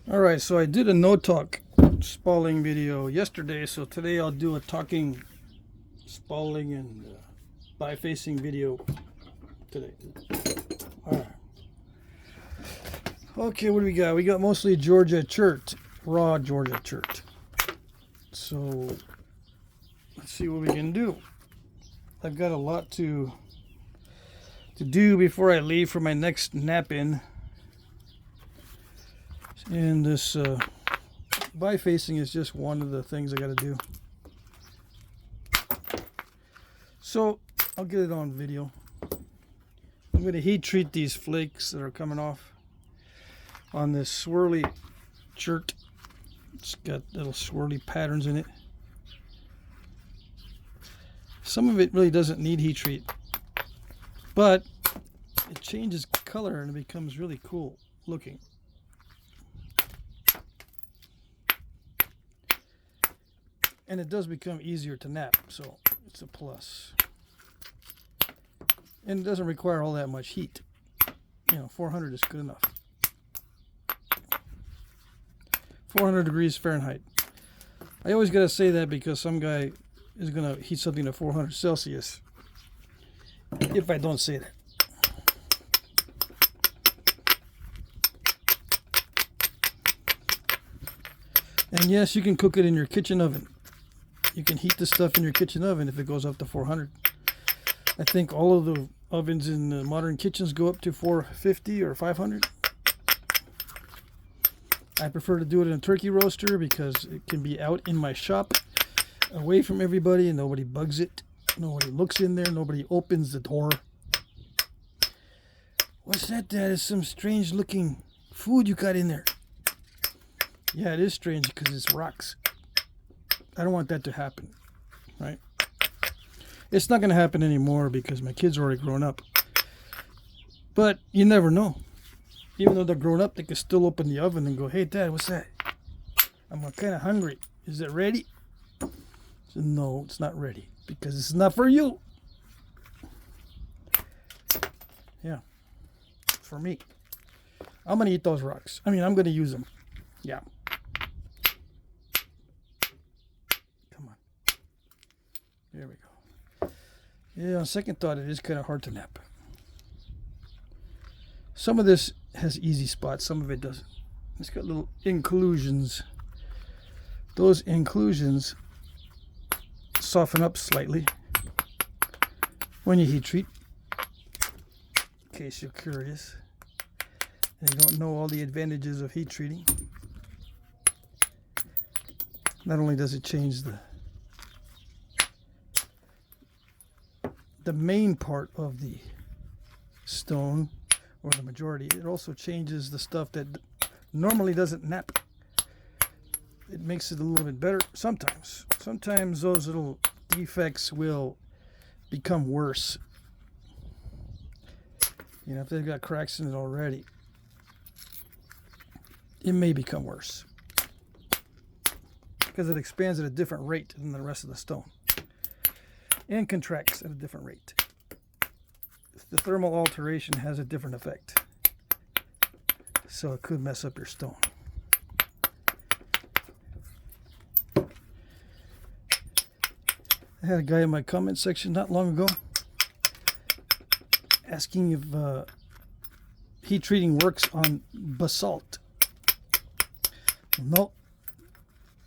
Alright, so I did a no-talk spalling video yesterday, so today I'll do a talking spalling and bifacing video today. Alright. Okay, what do we got? We got mostly Georgia chert, raw Georgia chert. So, let's see what we can do. I've got a lot to do before I leave for my next nap-in. And this bifacing is just one of the things I got to do. So I'll get it on video. I'm going to heat treat these flakes that are coming off on this swirly chert. It's got little swirly patterns in it. Some of it really doesn't need heat treat, but it changes color and it becomes really cool looking. And it does become easier to nap, so it's a plus. And it doesn't require all that much heat. 400 is good enough. 400 degrees Fahrenheit. I always gotta say that because some guy is gonna heat something to 400 Celsius if I don't say that. And yes, you can cook it in your kitchen oven. You can heat this stuff in your kitchen oven if it goes up to 400. I think all of the ovens in the modern kitchens go up to 450 or 500. I prefer to do it in a turkey roaster because it can be out in my shop, away from everybody, and nobody bugs it. Nobody looks in there. Nobody opens the door. What's that, Dad? It's some strange looking food you got in there. Yeah, it is strange because it's rocks. I don't want that to happen, right? It's not going to happen anymore because my kids are already grown up. But you never know. Even though they're grown up, they can still open the oven and go, "Hey, Dad, what's that? I'm kind of hungry. Is it ready?" So, no, it's not ready because it's not for you. Yeah, it's for me. I'm going to eat those rocks. I'm going to use them. Yeah. There we go. Yeah, on second thought, it is kind of hard to nap. Some of this has easy spots, some of it doesn't. It's got little inclusions. Those inclusions soften up slightly when you heat treat, in case you're curious and you don't know all the advantages of heat treating. Not only does it change the main part of the stone, or the majority, it also changes the stuff that normally doesn't nap. It makes it a little bit better sometimes. Sometimes those little defects will become worse. If they've got cracks in it already, it may become worse because it expands at a different rate than the rest of the stone and contracts at a different rate. The thermal alteration has a different effect, so it could mess up your stone. I had a guy in my comment section not long ago asking if heat treating works on basalt. No.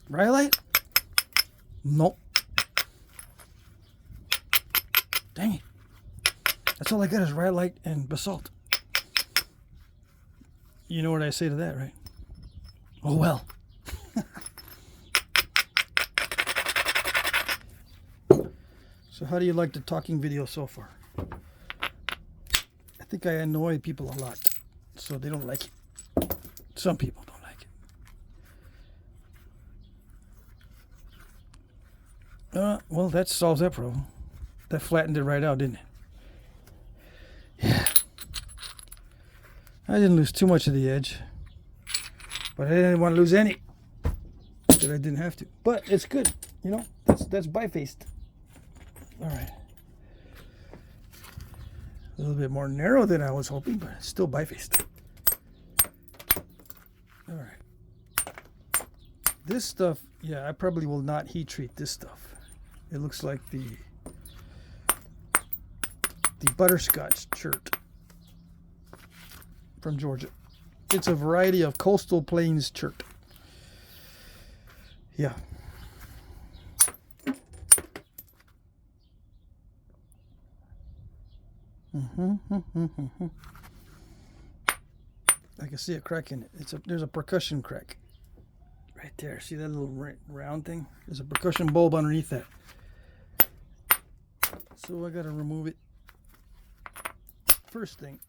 Rhyolite? No. Dang it. That's all I got is Rhyolite and Basalt. You know what I say to that, right? Oh well. So how do you like the talking video so far? I think I annoy people a lot, so they don't like it. Some people don't like it. Well, that solves that problem. That flattened it right out, didn't it? Yeah. I didn't lose too much of the edge, but I didn't want to lose any that I didn't have to. But it's good, that's bifaced. All right. A little bit more narrow than I was hoping, but it's still bifaced. All right. This stuff, yeah, I probably will not heat treat this stuff. It looks like the butterscotch chert from Georgia. It's a variety of coastal plains chert. Yeah. I can see a crack in it. There's a percussion crack right there. See that little round thing? There's a percussion bulb underneath that. So I gotta remove it. First thing,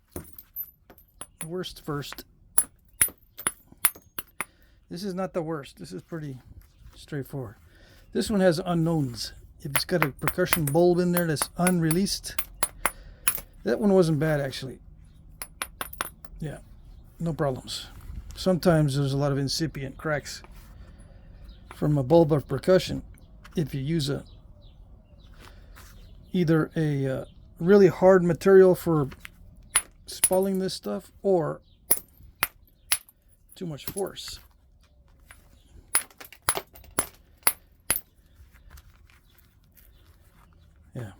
worst first. This is not the worst. This is pretty straightforward. This one has unknowns. If it's got a percussion bulb in there that's unreleased. That one wasn't bad, actually. Yeah, no problems. Sometimes there's a lot of incipient cracks from a bulb of percussion if you use either a really hard material for spalling this stuff or too much force. Yeah.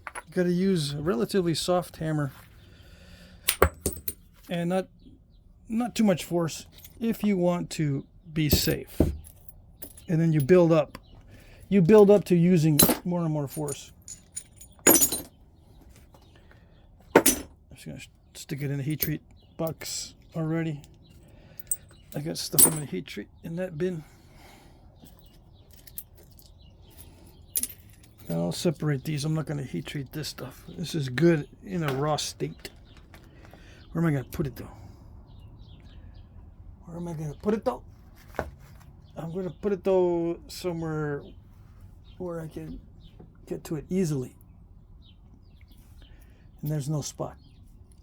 You got to use a relatively soft hammer and not too much force if you want to be safe. And then you build up. You build up to using more and more force. I'm just going to stick it in a heat treat box already. I got stuff I'm going to heat treat in that bin. I'll separate these. I'm not going to heat treat this stuff. This is good in a raw state. Where am I going to put it though? Where am I going to put it though? I'm going to put it though somewhere where I can get to it easily. And there's no spot.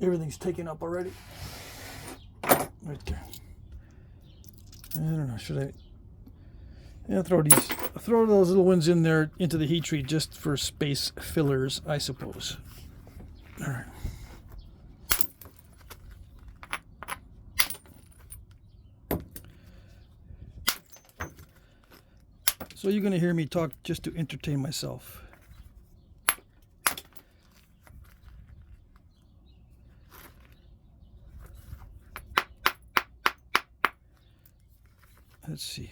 Everything's taken up already. Right there. I don't know. Should I? Yeah, throw those little ones in there into the heat treat just for space fillers, I suppose. All right. So you're going to hear me talk just to entertain myself. Let's see.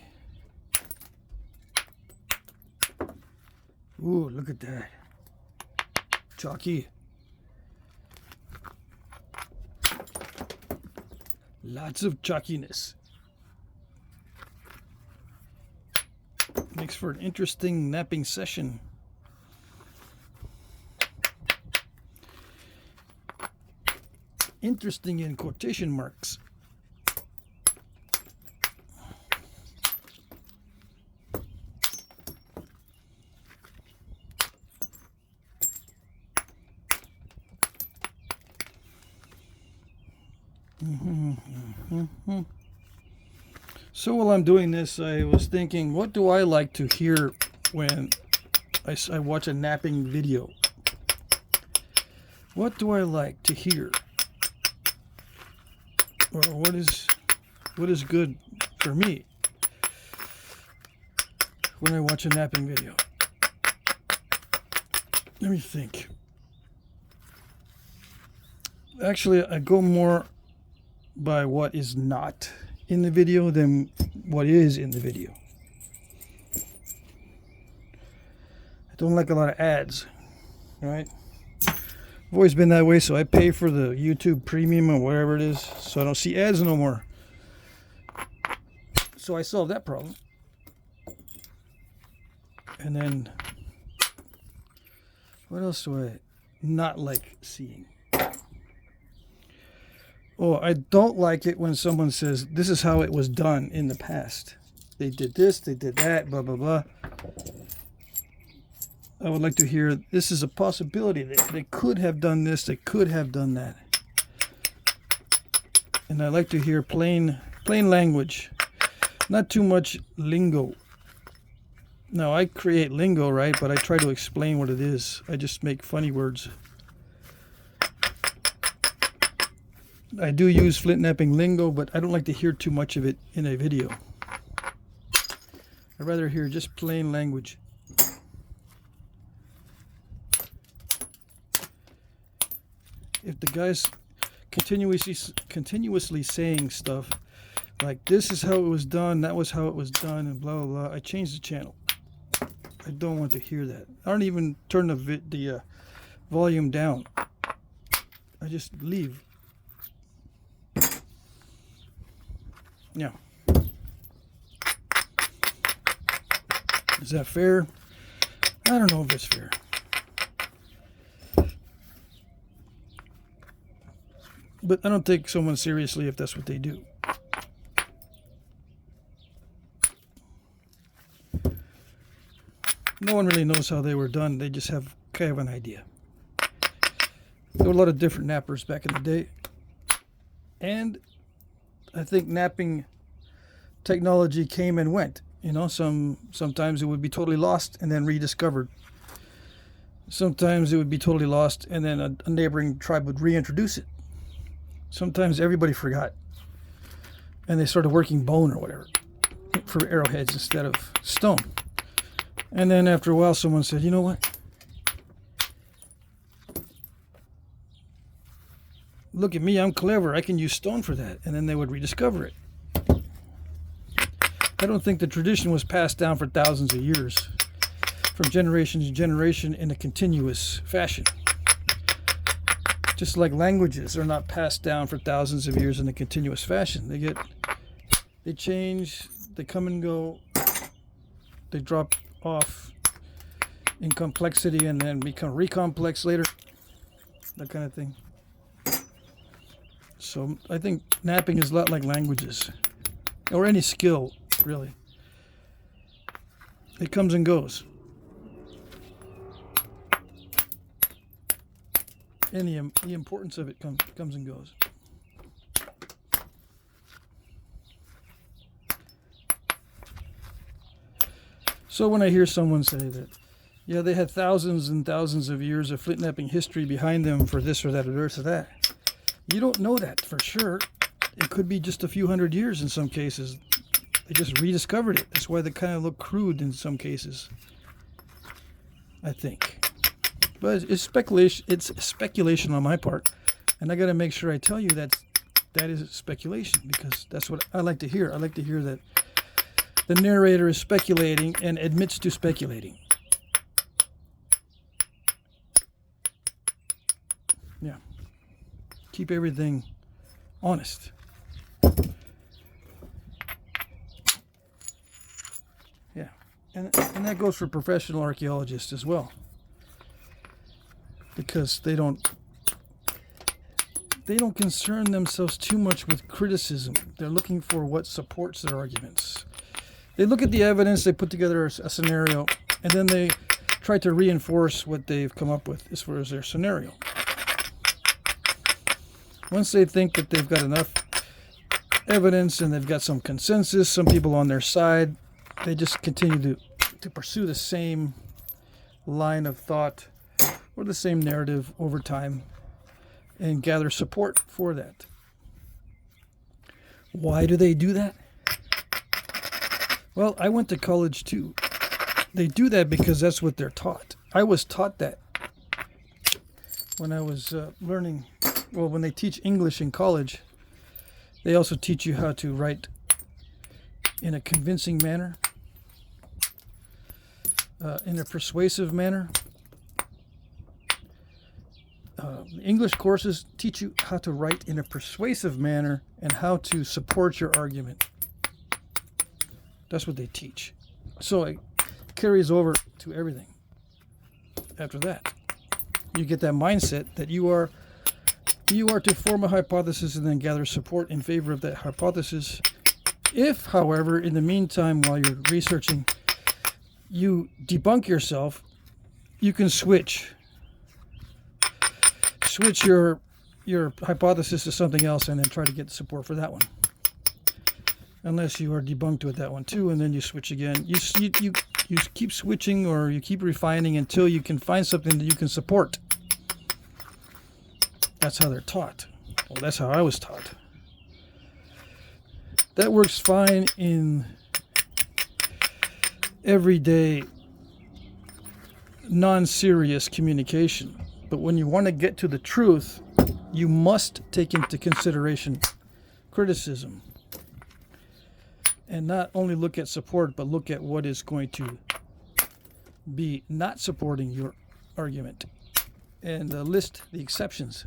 Ooh, look at that. Chalky. Lots of chalkiness. Makes for an interesting napping session. Interesting in quotation marks. So while I'm doing this, I was thinking, what do I like to hear when I watch a napping video? What do I like to hear? Or what is good for me when I watch a napping video? Let me think. Actually, I go more by what is not in the video than what is in the video. I don't like a lot of ads, right? I've always been that way, so I pay for the YouTube Premium or whatever it is, so I don't see ads no more. So I solved that problem. And then, what else do I not like seeing? Oh, I don't like it when someone says, this is how it was done in the past. They did this, they did that, blah, blah, blah. I would like to hear, this is a possibility. They could have done this, they could have done that. And I like to hear plain language. Not too much lingo. Now, I create lingo, right? But I try to explain what it is. I just make funny words. I do use Flintknapping lingo, but I don't like to hear too much of it in a video. I'd rather hear just plain language. If the guy's continuously saying stuff like, this is how it was done, that was how it was done, and blah, blah, blah, I change the channel. I don't want to hear that. I don't even turn the volume down. I just leave. Yeah. Is that fair? I don't know if it's fair. But I don't take someone seriously if that's what they do. No one really knows how they were done. They just have kind of an idea. There were a lot of different nappers back in the day. And I think napping technology came and went. You know, sometimes it would be totally lost and then rediscovered. Sometimes it would be totally lost and then a neighboring tribe would reintroduce it. Sometimes everybody forgot and they started working bone or whatever for arrowheads instead of stone. And then after a while someone said, you know what? Look at me, I'm clever. I can use stone for that. And then they would rediscover it. I don't think the tradition was passed down for thousands of years, from generation to generation in a continuous fashion. Just like languages are not passed down for thousands of years in a continuous fashion. They change, they come and go, they drop off in complexity and then become recomplex later, that kind of thing. So I think napping is a lot like languages, or any skill, really. It comes and goes. And the importance of it comes and goes. So when I hear someone say that, yeah, they had thousands and thousands of years of Flintknapping history behind them for this or that or this or that, you don't know that for sure. It could be just a few hundred years in some cases. They just rediscovered it. That's why they kind of look crude in some cases, I think. But it's speculation. It's speculation on my part, and I got to make sure I tell you that is speculation, because that's what I like to hear. I like to hear that the narrator is speculating and admits to speculating. Yeah. Keep everything honest. Yeah. And that goes for professional archaeologists as well. Because they don't concern themselves too much with criticism. They're looking for what supports their arguments. They look at the evidence, they put together a scenario, and then they try to reinforce what they've come up with as far as their scenario. Once they think that they've got enough evidence and they've got some consensus, some people on their side, they just continue to pursue the same line of thought or the same narrative over time and gather support for that. Why do they do that? Well, I went to college too. They do that because that's what they're taught. I was taught that when I was learning. Well, when they teach English in college, they also teach you how to write in a convincing manner, in a persuasive manner. English courses teach you how to write in a persuasive manner and how to support your argument. That's what they teach. So it carries over to everything. After that, you get that mindset that you are to form a hypothesis and then gather support in favor of that hypothesis. If, however, in the meantime, while you're researching, you debunk yourself, you can switch your hypothesis to something else and then try to get support for that one. Unless you are debunked with that one too, and then you switch again. You keep switching, or you keep refining until you can find something that you can support. That's how they're taught. Well, that's how I was taught. That works fine in everyday non-serious communication. But when you want to get to the truth, you must take into consideration criticism. And not only look at support, but look at what is going to be not supporting your argument. And list the exceptions.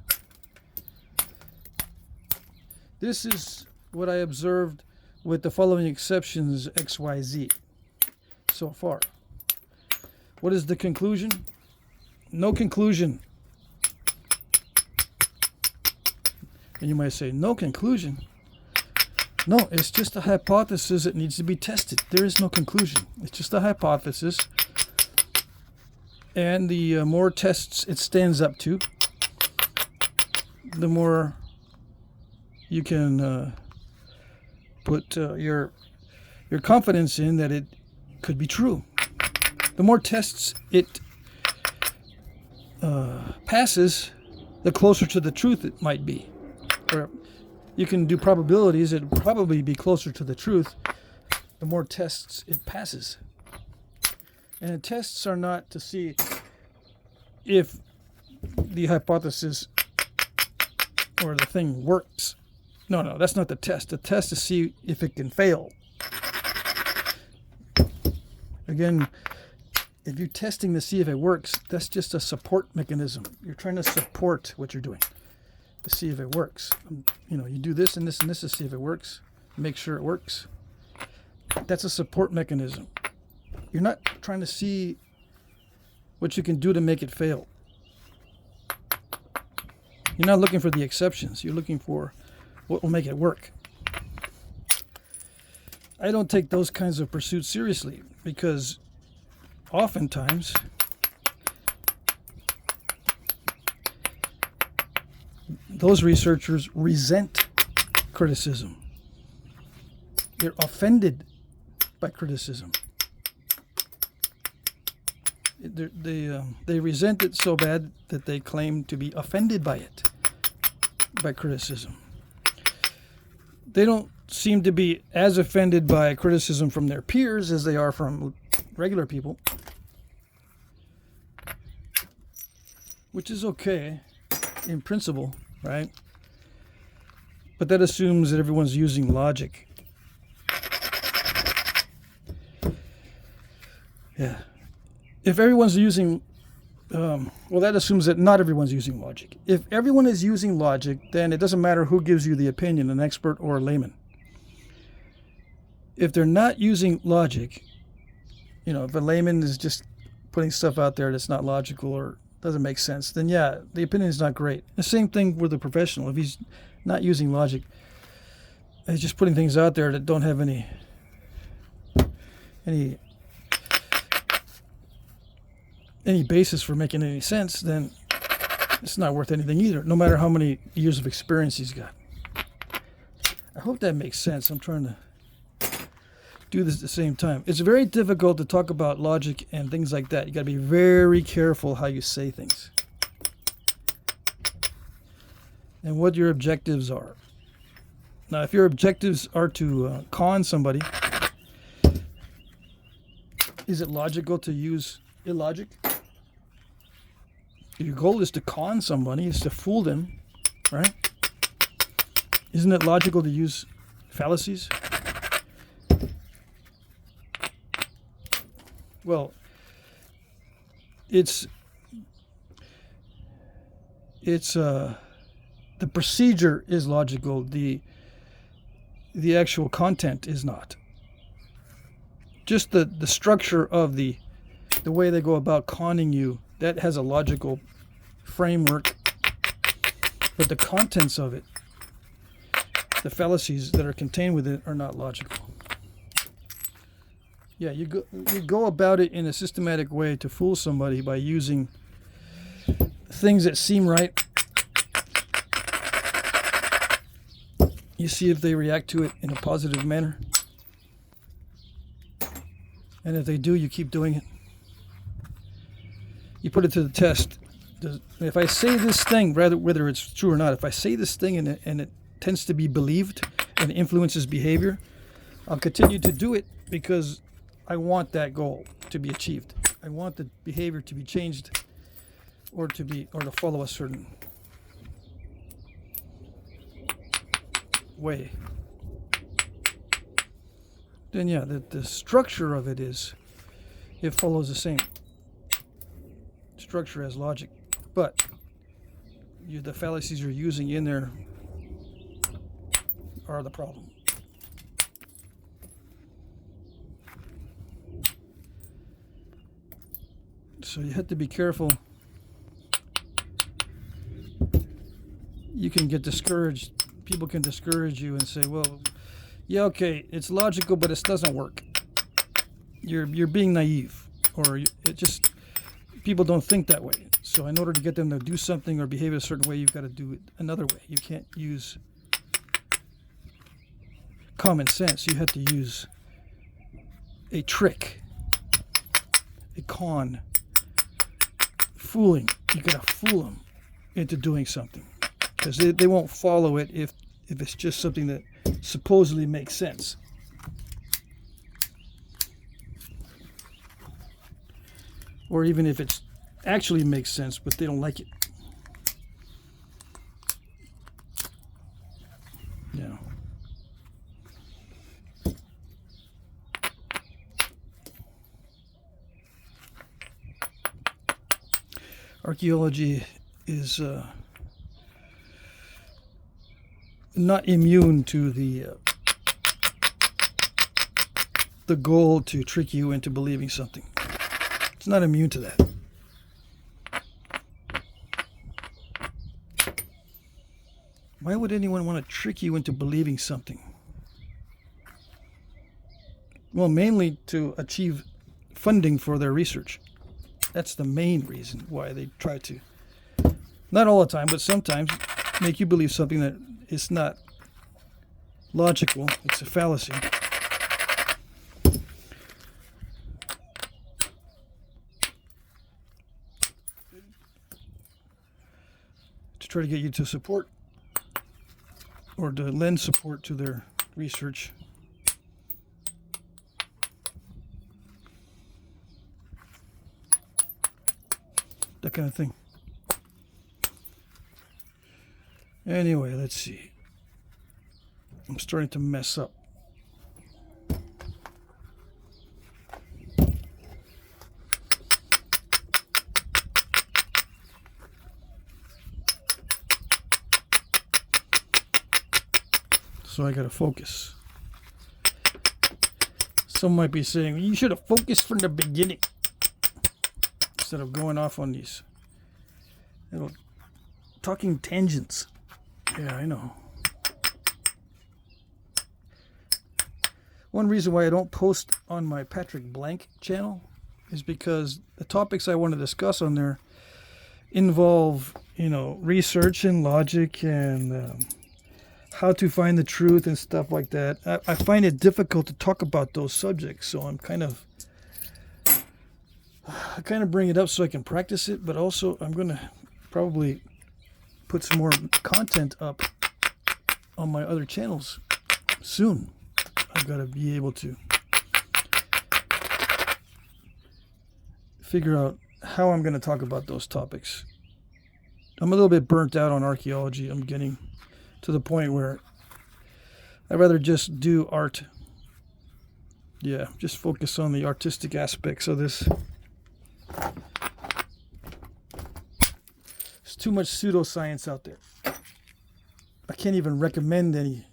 This is what I observed with the following exceptions XYZ so far. What is the conclusion? No conclusion. And you might say, no conclusion? No, it's just a hypothesis that needs to be tested. There is no conclusion. It's just a hypothesis. And the more tests it stands up to, the more you can put your confidence in that it could be true. The more tests it passes, the closer to the truth it might be. Or you can do probabilities, it'll probably be closer to the truth the more tests it passes. And the tests are not to see if the hypothesis or the thing works. No, that's not the test. The test is to see if it can fail. Again, if you're testing to see if it works, that's just a support mechanism. You're trying to support what you're doing to see if it works. You do this and this and this to see if it works. Make sure it works. That's a support mechanism. You're not trying to see what you can do to make it fail. You're not looking for the exceptions. You're looking for what will make it work. I don't take those kinds of pursuits seriously because oftentimes those researchers resent criticism. They're offended by criticism. They resent it so bad that they claim to be offended by it, by criticism. They don't seem to be as offended by criticism from their peers as they are from regular people, which is okay in principle, right? But that assumes that everyone's using logic. Yeah. If everyone's using, that assumes that not everyone's using logic. If everyone is using logic, then it doesn't matter who gives you the opinion, an expert or a layman. If they're not using logic, if a layman is just putting stuff out there that's not logical or doesn't make sense, then yeah, the opinion is not great. The same thing with a professional. If he's not using logic, he's just putting things out there that don't have any basis for making any sense, then it's not worth anything either, no matter how many years of experience he's got. I hope that makes sense. I'm trying to do this at the same time. It's very difficult to talk about logic and things like that. You got to be very careful how you say things and what your objectives are. Now, if your objectives are to con somebody, is it logical to use illogic? If your goal is to con somebody, is to fool them, right? Isn't it logical to use fallacies? Well, it's the procedure is logical. The actual content is not. Just the structure of the way they go about conning you, that has a logical framework, but the contents of it, the fallacies that are contained within it, are not logical. Yeah, you go about it in a systematic way to fool somebody by using things that seem right. You see if they react to it in a positive manner. And if they do, you keep doing it. You put it to the test. If I say this thing, whether it's true or not, if I say this thing and it tends to be believed and influences behavior, I'll continue to do it because I want that goal to be achieved. I want the behavior to be changed, or to follow a certain way. Then yeah, the structure of it is, it follows the same structure as logic, but the fallacies you're using in there are the problem. So you have to be careful. You can get discouraged. People can discourage you and say, well, yeah, okay, it's logical, but it doesn't work. You're being naive, or it just, people don't think that way. So in order to get them to do something or behave a certain way, you've got to do it another way. You can't use common sense. You have to use a trick, a con, fooling. You got to fool them into doing something, because they won't follow it if it's just something that supposedly makes sense. Or even if it actually makes sense, but they don't like it. Yeah. Archaeology is not immune to the goal to trick you into believing something. It's not immune to that. Why would anyone want to trick you into believing something? Well, mainly to achieve funding for their research. That's the main reason why they try to, not all the time, but sometimes, make you believe something that is not logical. It's a fallacy. To try to get you to support, or to lend support to their research. That kind of thing. Anyway, let's see. I'm starting to mess up. So I gotta focus. Some might be saying, you should have focused from the beginning, instead of going off on these little talking tangents. Yeah, I know. One reason why I don't post on my Patrick Blank channel is because the topics I want to discuss on there involve, research and logic and how to find the truth and stuff like that. I find it difficult to talk about those subjects, so I kind of bring it up so I can practice it, but also I'm going to probably put some more content up on my other channels soon. I've got to be able to figure out how I'm going to talk about those topics. I'm a little bit burnt out on archaeology. I'm getting to the point where I'd rather just do art. Yeah, just focus on the artistic aspects of this. There's too much pseudoscience out there. I can't even recommend any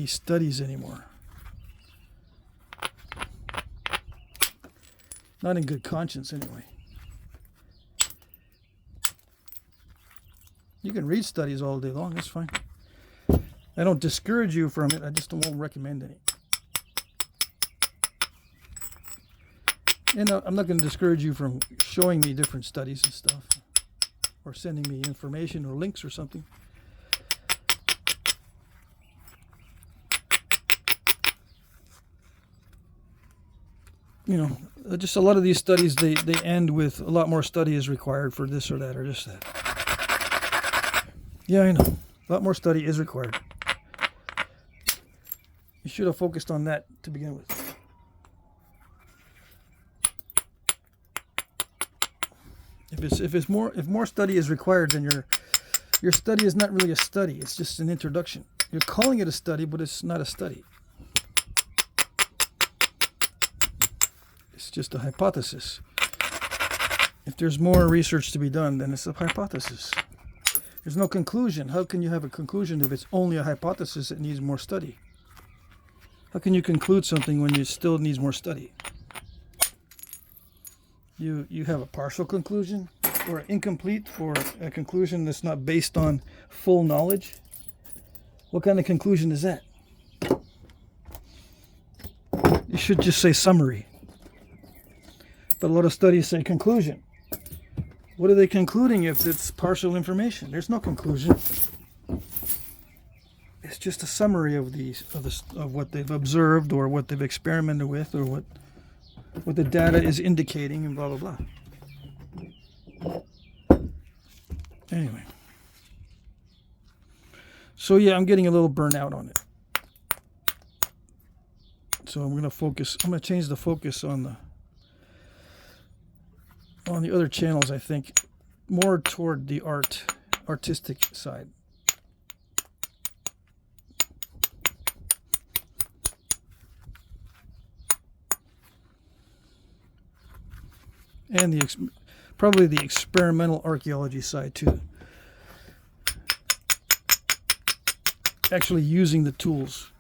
studies anymore. Not in good conscience, anyway. You can read studies all day long, that's fine. I don't discourage you from it, I just won't recommend any. And I'm not going to discourage you from showing me different studies and stuff, or sending me information or links or something. Just a lot of these studies, they end with a lot more study is required for this or that or just that. Yeah, I know. A lot more study is required. You should have focused on that to begin with. If more study is required, then your study is not really a study. It's just an introduction. You're calling it a study, but it's not a study. It's just a hypothesis. If there's more research to be done, then it's a hypothesis. There's no conclusion. How can you have a conclusion if it's only a hypothesis that needs more study? How can you conclude something when it still needs more study? You have a partial conclusion, or incomplete, or a conclusion that's not based on full knowledge. What kind of conclusion is that? You should just say summary. But a lot of studies say conclusion. What are they concluding if it's partial information? There's no conclusion. It's just a summary of of what they've observed, or what they've experimented with, or what the data is indicating, and blah blah blah. Anyway, so yeah, I'm getting a little burnout on it. So I'm going to change the focus on the other channels, I think, more toward the artistic side. And probably the experimental archaeology side too. Actually using the tools.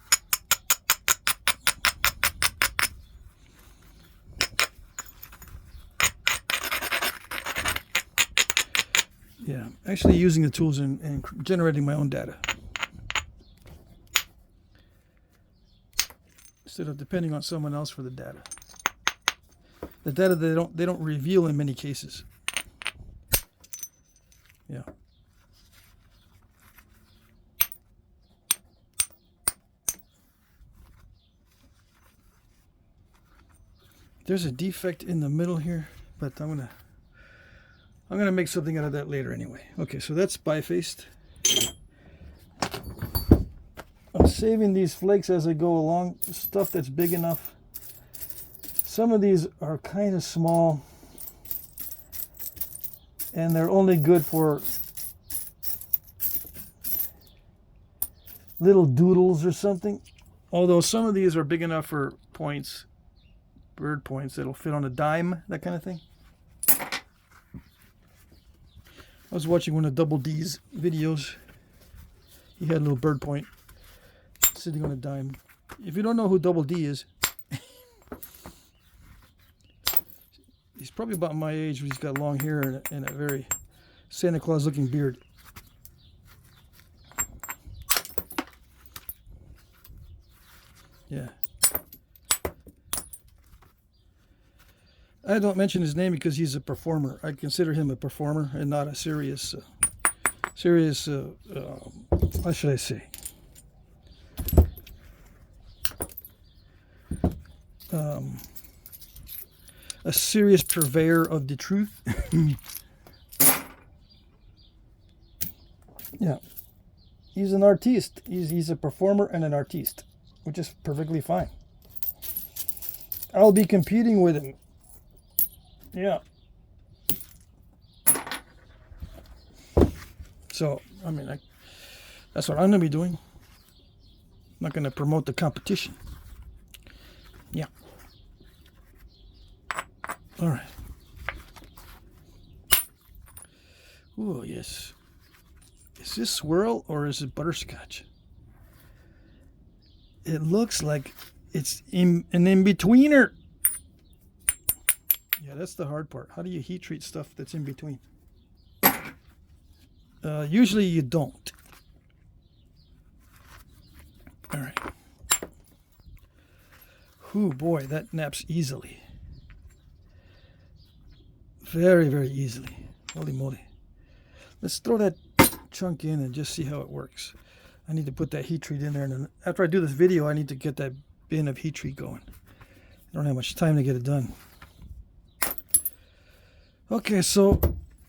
Yeah, actually using the tools and generating my own data. Instead of depending on someone else for the data. The data they don't reveal in many cases. Yeah. There's a defect in the middle here, but I'm gonna make something out of that later anyway. Okay, so that's bifaced. I'm saving these flakes as I go along, stuff that's big enough. Some of these are kind of small, and they're only good for little doodles or something. Although some of these are big enough for points, bird points that'll fit on a dime, that kind of thing. I was watching one of Double D's videos. He had a little bird point sitting on a dime. If you don't know who Double D is, he's probably about my age. He's got long hair and a very Santa Claus looking beard. Yeah. I don't mention his name because he's a performer. I consider him a performer and not a serious, how should I say? A serious purveyor of the truth. Yeah. He's an artiste. He's a performer and an artiste, which is perfectly fine. I'll be competing with him. Yeah. So, I mean, that's what I'm going to be doing. I'm not going to promote the competition. Yeah. All right. Oh, yes. Is this swirl or is it butterscotch? It looks like it's an in-betweener. Yeah, that's the hard part. How do you heat treat stuff that's in between? Usually you don't. All right. Whew, boy, that naps easily. Very, very easily. Holy moly. Let's throw that chunk in and just see how it works. I need to put that heat treat in there. And then after I do this video, I need to get that bin of heat treat going. I don't have much time to get it done. Okay, so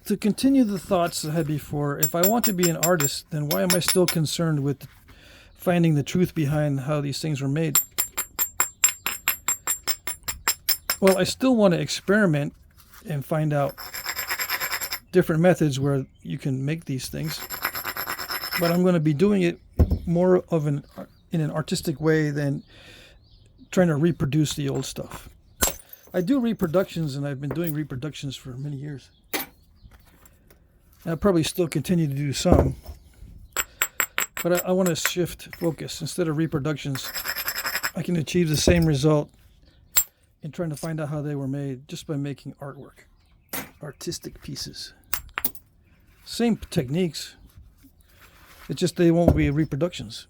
to continue the thoughts I had before, if I want to be an artist, then why am I still concerned with finding the truth behind how these things were made? Well, I still want to experiment and find out different methods where you can make these things, but I'm going to be doing it more of in an artistic way than trying to reproduce the old stuff. I do reproductions, and I've been doing reproductions for many years. I'll probably still continue to do some, but I want to shift focus. Instead of reproductions, I can achieve the same result in trying to find out how they were made just by making artwork, artistic pieces. Same techniques, it's just they won't be reproductions.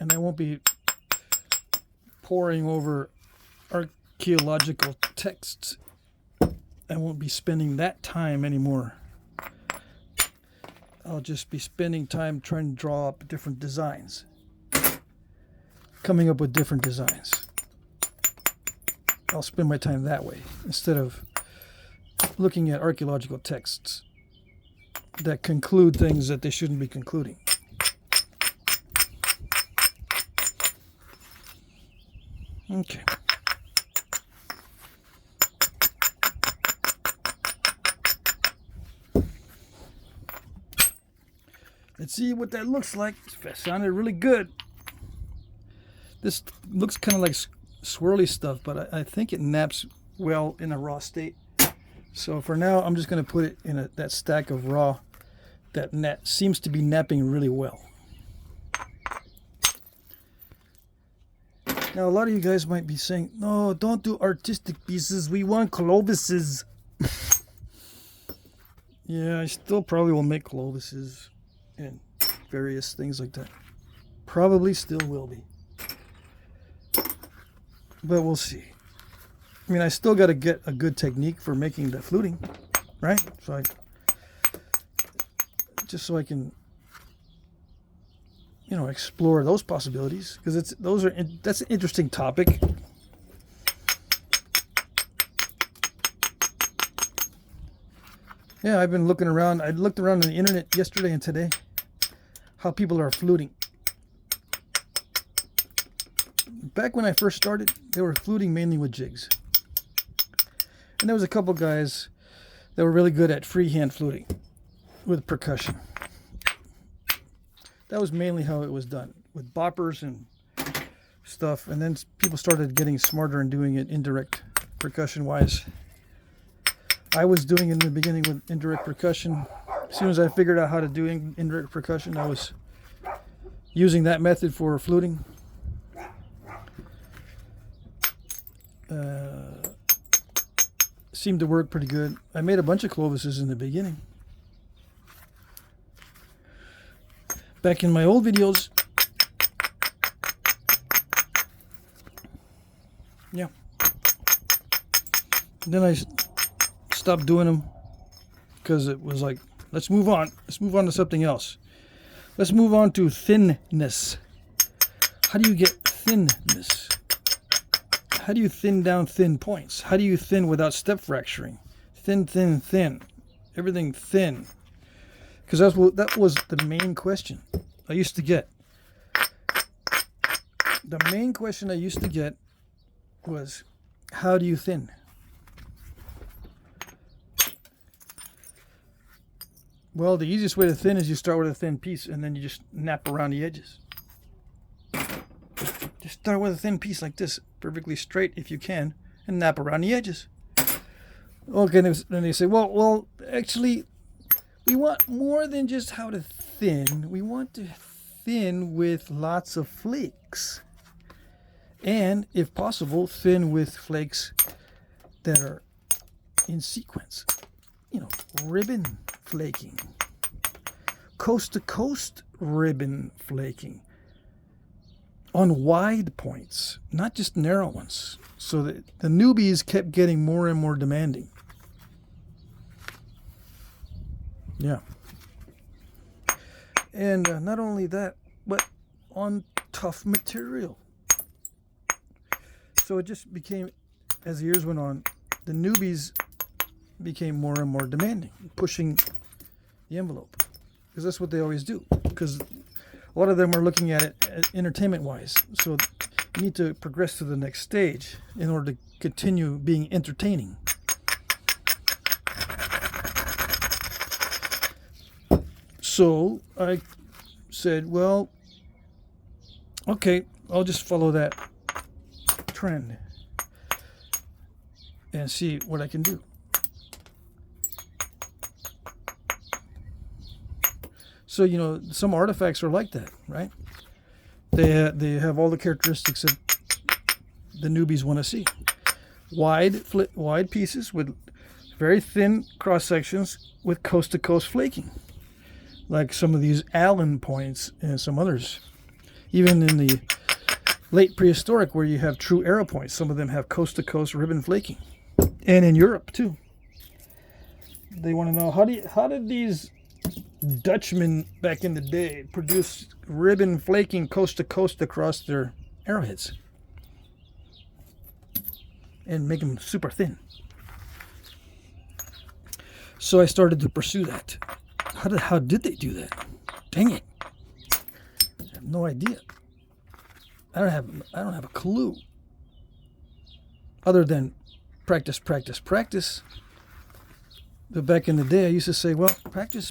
And I won't be poring over archaeological texts. I won't be spending that time anymore. I'll just be spending time trying to draw up different designs. Coming up with different designs. I'll spend my time that way instead of looking at archaeological texts that conclude things that they shouldn't be concluding. Okay. Let's see what that looks like. It sounded really good. This looks kind of like swirly stuff, but I think it naps well in a raw state. So for now, I'm just going to put it in that stack of raw that seems to be napping really well. Now, a lot of you guys might be saying, no, don't do artistic pieces. We want clovises. Yeah, I still probably will make clovises and various things like that. Probably still will be. But we'll see. I mean, I still got to get a good technique for making the fluting, right? So just so I can, explore those possibilities, because that's an interesting topic. Yeah, I've been looking around. I looked around on the internet yesterday and today, how people are fluting. Back when I first started, they were fluting mainly with jigs. And there was a couple guys that were really good at freehand fluting with percussion. That was mainly how it was done, with boppers and stuff. And then people started getting smarter and doing it indirect percussion-wise. I was doing it in the beginning with indirect percussion. As soon as I figured out how to do indirect percussion, I was using that method for fluting. Seemed to work pretty good. I made a bunch of clovises in the beginning. Back in my old videos. Yeah. Then I stopped doing them because it was like, let's move on. Let's move on to something else. Let's move on to thinness. How do you get thinness? How do you thin down thin points? How do you thin without step fracturing? Thin, thin, thin. Everything thin. Because that was the main question I used to get. The main question I used to get was, how do you thin? Well, the easiest way to thin is you start with a thin piece and then you just nap around the edges. Just start with a thin piece like this, perfectly straight if you can, and nap around the edges. Okay, then they say, well, actually, we want more than just how to thin. We want to thin with lots of flakes. And, if possible, thin with flakes that are in sequence. Ribbon flaking. Coast to coast ribbon flaking. On wide points, not just narrow ones. So that the newbies kept getting more and more demanding. Yeah. And not only that, but on tough material. So it just became, as the years went on, the newbies became more and more demanding, pushing the envelope. Because that's what they always do. Because a lot of them are looking at it entertainment-wise. So You need to progress to the next stage in order to continue being entertaining. So I said, well, okay, I'll just follow that trend and see what I can do. So, you know, some artifacts are like that, right? They have all the characteristics that the newbies want to see. Wide pieces with very thin cross sections with coast-to-coast flaking, like some of these Allen points and some others. Even in the late prehistoric, where you have true arrow points, some of them have coast-to-coast ribbon flaking, and in Europe too. They want to know how did these Dutchmen back in the day produce ribbon flaking coast-to-coast across their arrowheads and make them super thin. So I started to pursue that. How did they do that? Dang it. I have no idea. I don't have a clue. Other than practice. But back in the day I used to say, well, practice.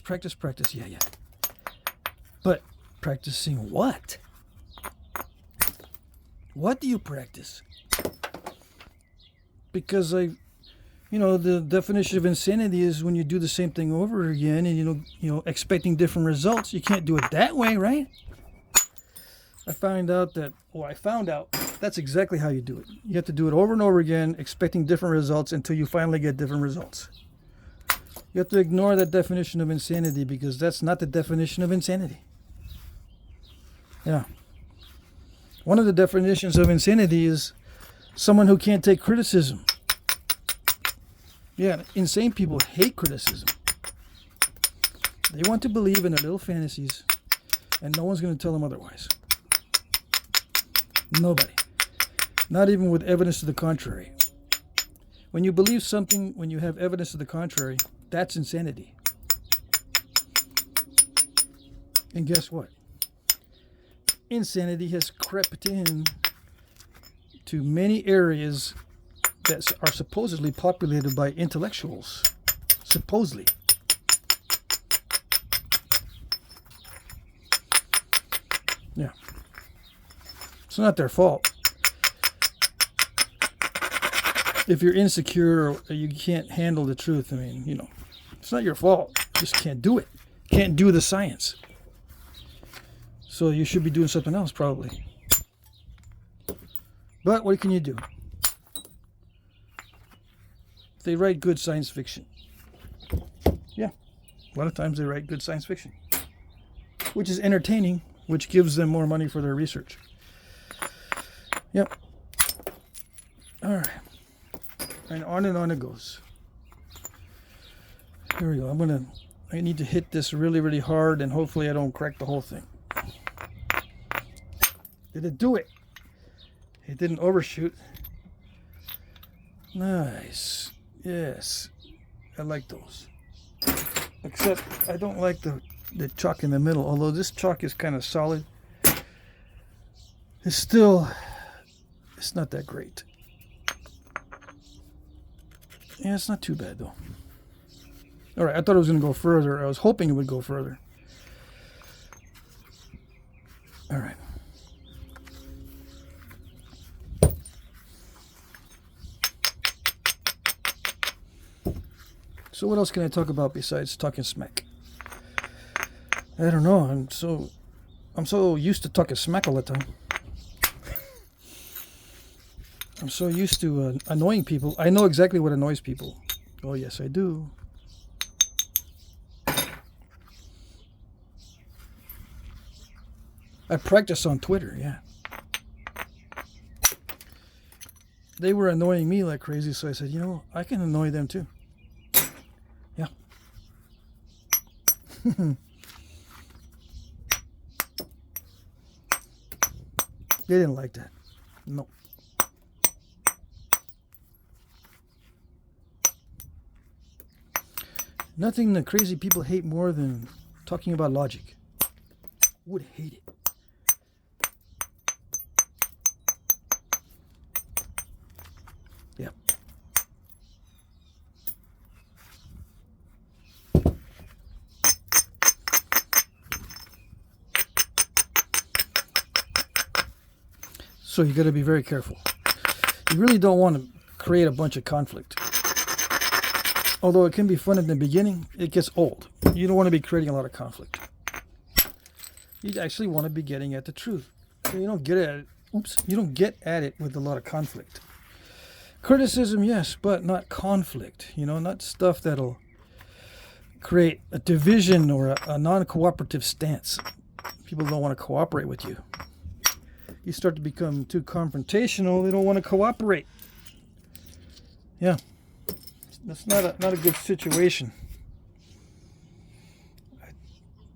Yeah. But practicing what? What do you practice? Because the definition of insanity is when you do the same thing over again and you know expecting different results. You can't do it that way, right? I found out that's exactly how you do it. You have to do it over and over again, expecting different results until you finally get different results. You have to ignore that definition of insanity because that's not the definition of insanity. Yeah. One of the definitions of insanity is someone who can't take criticism. Yeah, insane people hate criticism. They want to believe in their little fantasies, and no one's going to tell them otherwise. Nobody. Not even with evidence to the contrary. When you believe something, when you have evidence to the contrary, that's insanity. And guess what? Insanity has crept in to many areas that are supposedly populated by intellectuals. Supposedly. Yeah. It's not their fault. If you're insecure or you can't handle the truth, I mean, it's not your fault. You just can't do it. Can't do the science. So you should be doing something else, probably. But what can you do? They write good science fiction. Yeah. A lot of times they write good science fiction. Which is entertaining, which gives them more money for their research. Yep. All right. And on it goes. Here we go. I need to hit this really, really hard, and hopefully I don't crack the whole thing. Did it do it? It didn't overshoot. Nice. Yes. I like those. Except I don't like the chalk in the middle. Although this chalk is kind of solid, it's not that great. Yeah, it's not too bad though. All right, I thought it was going to go further. I was hoping it would go further. All right. So what else can I talk about besides talking smack? I don't know. I'm so used to talking smack all the time. I'm so used to annoying people. I know exactly what annoys people. Oh, yes, I do. I practice on Twitter, yeah. They were annoying me like crazy, so I said, I can annoy them too. Yeah. They didn't like that. No. Nothing the crazy people hate more than talking about logic. Would hate it. So you got to be very careful. You really don't want to create a bunch of conflict. Although it can be fun in the beginning, it gets old. You don't want to be creating a lot of conflict. You actually want to be getting at the truth. So you don't get at it. Oops. You don't get at it with a lot of conflict. Criticism, yes, but not conflict. You know, not stuff that'll create a division or a non-cooperative stance. People don't want to cooperate with you. You start to become too confrontational, they don't want to cooperate. Yeah. That's not a good situation.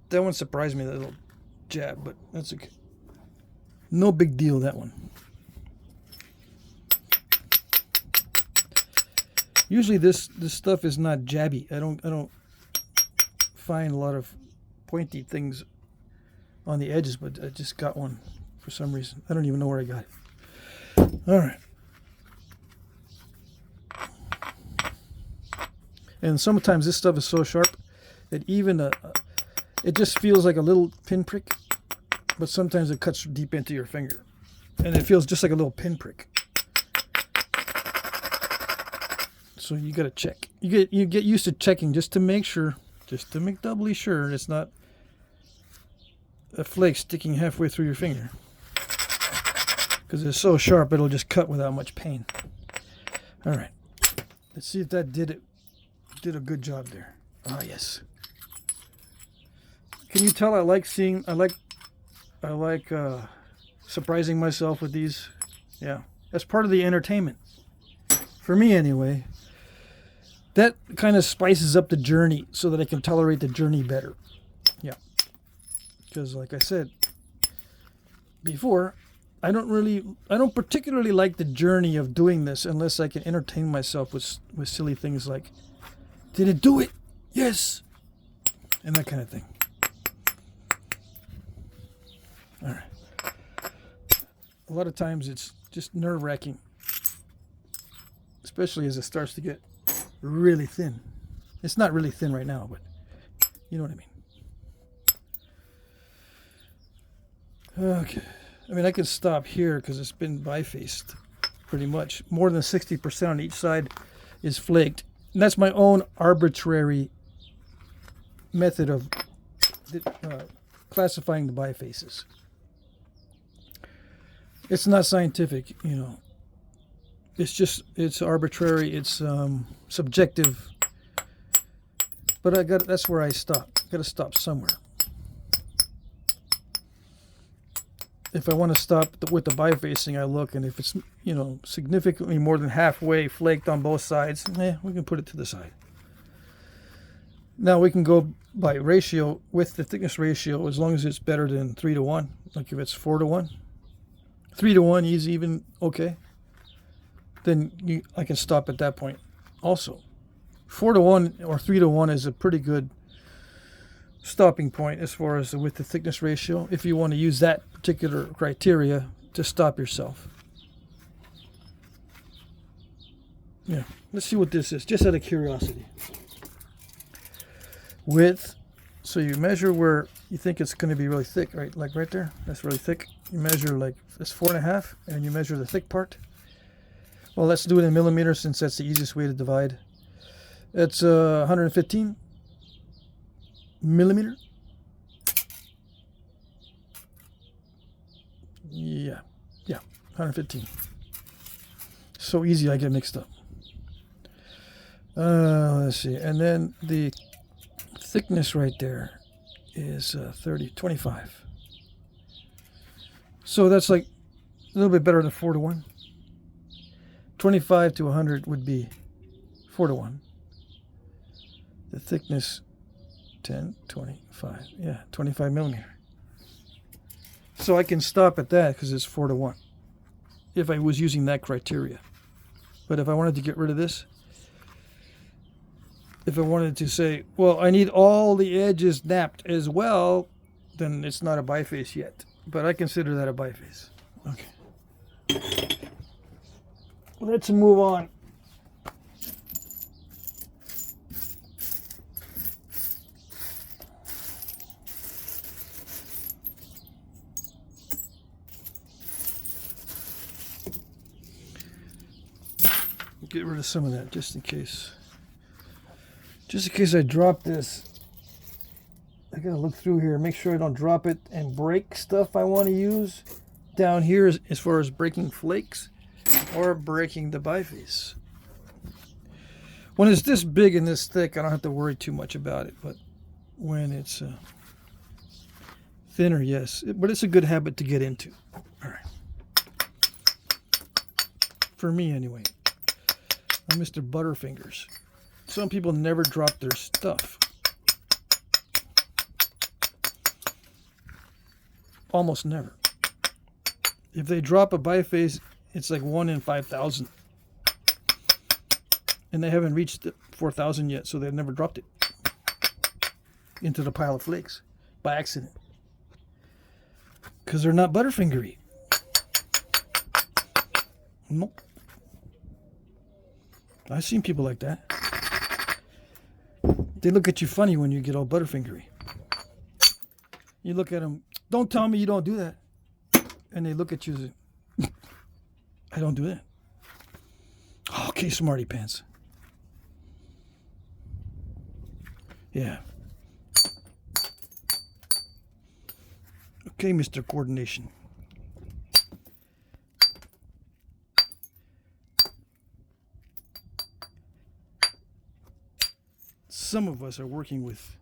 That one surprised me, that little jab, but that's okay. No big deal, that one. Usually this stuff is not jabby. I don't find a lot of pointy things on the edges, but I just got one for some reason. I don't even know where I got it. All right. And sometimes this stuff is so sharp that even it just feels like a little pinprick, but sometimes it cuts deep into your finger, and it feels just like a little pinprick. So you got to check. You get used to checking just to make sure, just to make doubly sure it's not a flake sticking halfway through your finger, because it's so sharp it'll just cut without much pain. All right, let's see if that did a good job there. Ah, yes. Can you tell I like surprising myself with these? Yeah, that's part of the entertainment for me anyway. That kind of spices up the journey so that I can tolerate the journey better. Yeah. Because like I said before, I don't particularly like the journey of doing this unless I can entertain myself with silly things like, did it do it? Yes. And that kind of thing. All right. A lot of times it's just nerve-wracking, especially as it starts to get really thin. It's not really thin right now, but you know what I mean. Okay. I mean, I can stop here because it's been bifaced pretty much. More than 60% on each side is flaked. And that's my own arbitrary method of classifying the bifaces. It's not scientific, you know. It's arbitrary, it's subjective. But that's where I stop. I gotta stop somewhere. If I want to stop with the bifacing, I look, and if it's, you know, significantly more than halfway flaked on both sides, we can put it to the side. Now we can go by ratio with the thickness ratio as long as it's better than 3:1. Like if it's 4:1, 3:1 is even okay. Then I can stop at that point. Also, 4:1 or 3:1 is a pretty good stopping point as far as with the thickness ratio, if you want to use that particular criteria to stop yourself. Yeah, let's see what this is, just out of curiosity. Width, so you measure where you think it's going to be really thick, right? Like right there, that's really thick. You measure like it's 4.5, and you measure the thick part. Well, let's do it in millimeters since that's the easiest way to divide. It's 115 millimeter. Yeah, 115. So easy, I get mixed up. Let's see, and then the thickness right there is 25. So that's like a little bit better than 4:1. 25 to 100 would be 4:1. The thickness 10, 25. Yeah, 25 millimeter. So I can stop at that because it's 4:1 if I was using that criteria. But if I wanted to get rid of this, if I wanted to say, well, I need all the edges napped as well, then it's not a biface yet. But I consider that a biface. Okay. Let's move on. get rid of some of that just in case. Just in case I drop this. I gotta look through here, make sure I don't drop it and break stuff I want to use down here as far as breaking flakes or breaking the biface. When it's this big and this thick, I don't have to worry too much about it. But when it's thinner, yes. But it's a good habit to get into. All right. For me, anyway. I'm Mr. Butterfingers. Some people never drop their stuff. Almost never. If they drop a biface, it's like 1 in 5,000. And they haven't reached 4,000 yet, so they've never dropped it into the pile of flakes by accident. Because they're not butterfingery. Nope. I've seen people like that. They look at you funny when you get all butterfingery. You look at them, don't tell me you don't do that. And they look at you and say, I don't do that. Okay, smarty pants. Yeah. Okay, Mr. Coordination. Some of us are working with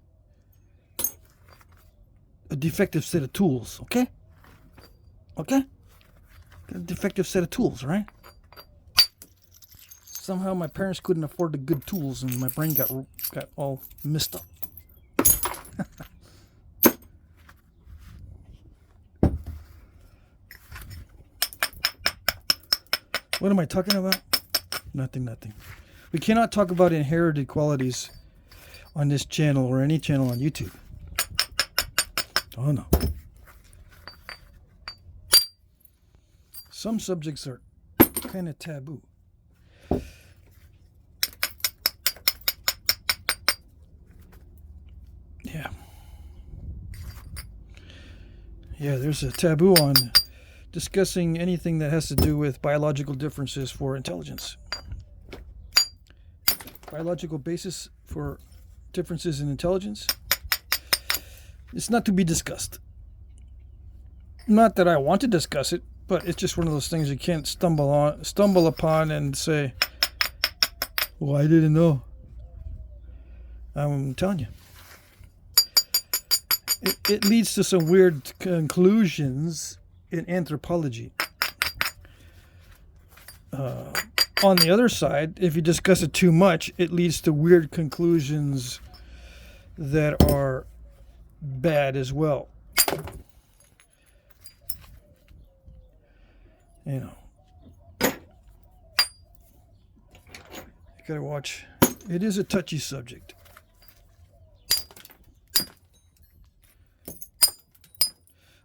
a defective set of tools, okay? Okay? A defective set of tools, right? Somehow my parents couldn't afford the good tools and my brain got all messed up. What am I talking about? Nothing. We cannot talk about inherited qualities on this channel or any channel on YouTube. Oh no. Some subjects are kind of taboo. Yeah, there's a taboo on discussing anything that has to do with biological differences for intelligence. Biological basis for differences in intelligence. It's not to be discussed. Not that I want to discuss it, but it's just one of those things you can't stumble upon and say, well, I didn't know. I'm telling you. It leads to some weird conclusions in anthropology. On the other side, if you discuss it too much, it leads to weird conclusions that are bad as well. You know. You gotta watch. It is a touchy subject.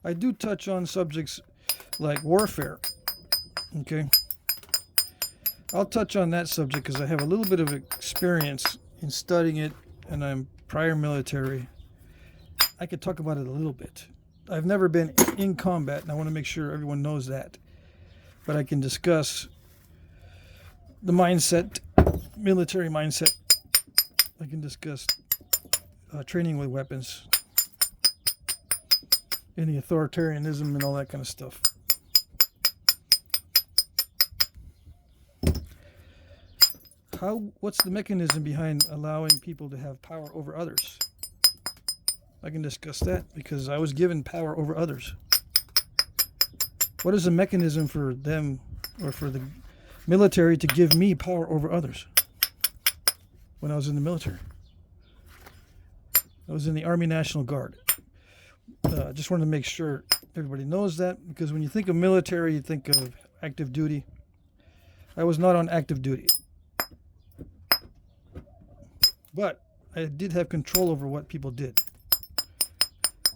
I do touch on subjects like warfare. Okay. I'll touch on that subject because I have a little bit of experience in studying it and I'm prior military. I could talk about it a little bit. I've never been in combat and I want to make sure everyone knows that. But I can discuss the mindset, military mindset. I can discuss training with weapons, any authoritarianism and all that kind of stuff. What's the mechanism behind allowing people to have power over others? I can discuss that because I was given power over others. What is the mechanism for them or for the military to give me power over others when I was in the military? I was in the Army National Guard. Just wanted to make sure everybody knows that because when you think of military, you think of active duty. I was not on active duty. But I did have control over what people did.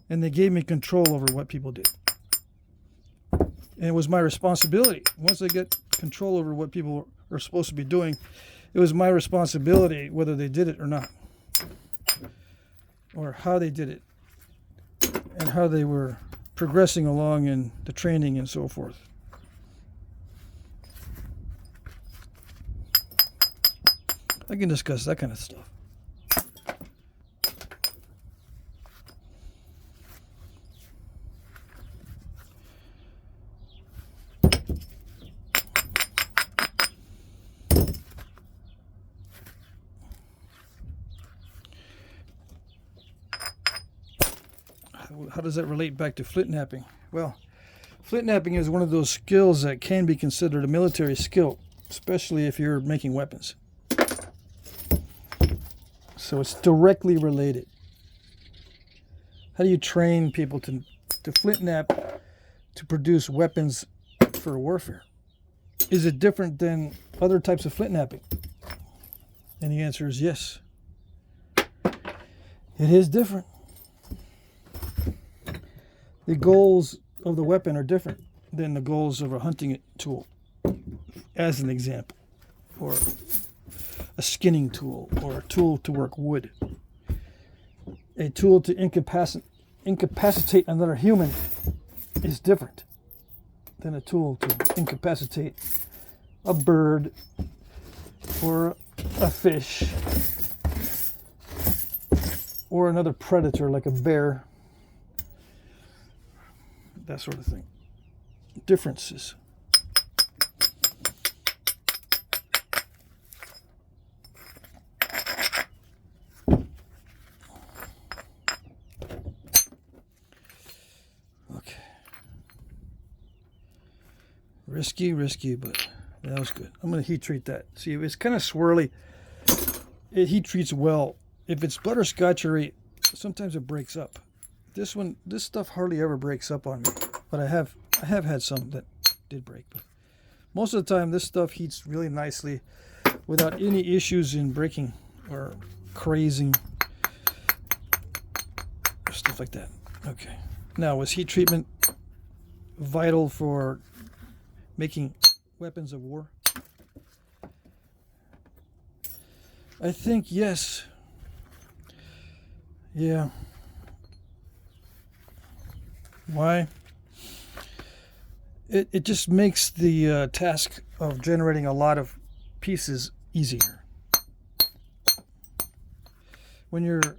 And they gave me control over what people did. And it was my responsibility. Once I get control over what people are supposed to be doing, it was my responsibility whether they did it or not. Or how they did it. And how they were progressing along in the training and so forth. I can discuss that kind of stuff. How does that relate back to Flintknapping? Well, Flintknapping is one of those skills that can be considered a military skill, especially if you're making weapons. So it's directly related. How do you train people to Flintknap to produce weapons for warfare? Is it different than other types of Flintknapping? And the answer is yes. It is different. The goals of the weapon are different than the goals of a hunting tool, as an example, or a skinning tool, or a tool to work wood. A tool to incapacitate another human is different than a tool to incapacitate a bird or a fish or another predator like a bear. That sort of thing. Differences. Okay. Risky, but that was good. I'm going to heat treat that. See, it's kind of swirly. It heat treats well. If it's butterscotchery, sometimes it breaks up. This stuff hardly ever breaks up on me, but I have had some that did break. But most of the time, this stuff heats really nicely without any issues in breaking or crazing or stuff like that. Okay. Now, was heat treatment vital for making weapons of war? I think yes. Yeah. Why? It just makes the task of generating a lot of pieces easier. When you're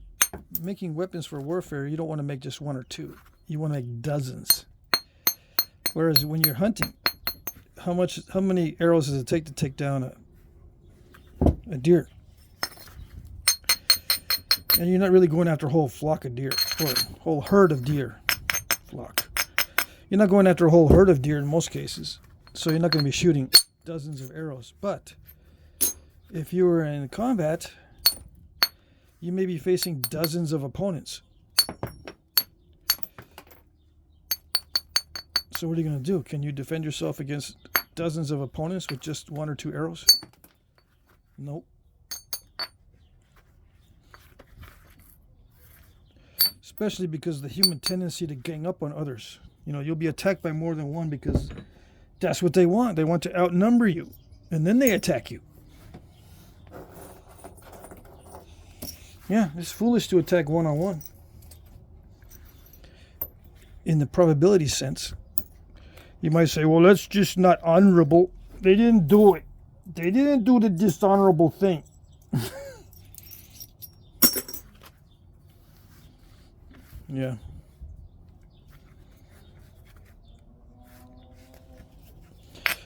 making weapons for warfare, you don't want to make just one or two. You want to make dozens. Whereas when you're hunting, how many arrows does it take to take down a deer? And you're not really going after a whole flock of deer or a whole herd of deer. Flock. You're not going after a whole herd of deer in most cases, so you're not going to be shooting dozens of arrows. But if you were in combat, you may be facing dozens of opponents. So what are you going to do? Can you defend yourself against dozens of opponents with just one or two arrows? Nope. Especially because of the human tendency to gang up on others. You know, you'll be attacked by more than one because that's what they want. They want to outnumber you, and then they attack you. Yeah, it's foolish to attack one-on-one. In the probability sense. You might say, well, that's just not honorable. They didn't do it. They didn't do the dishonorable thing. Yeah.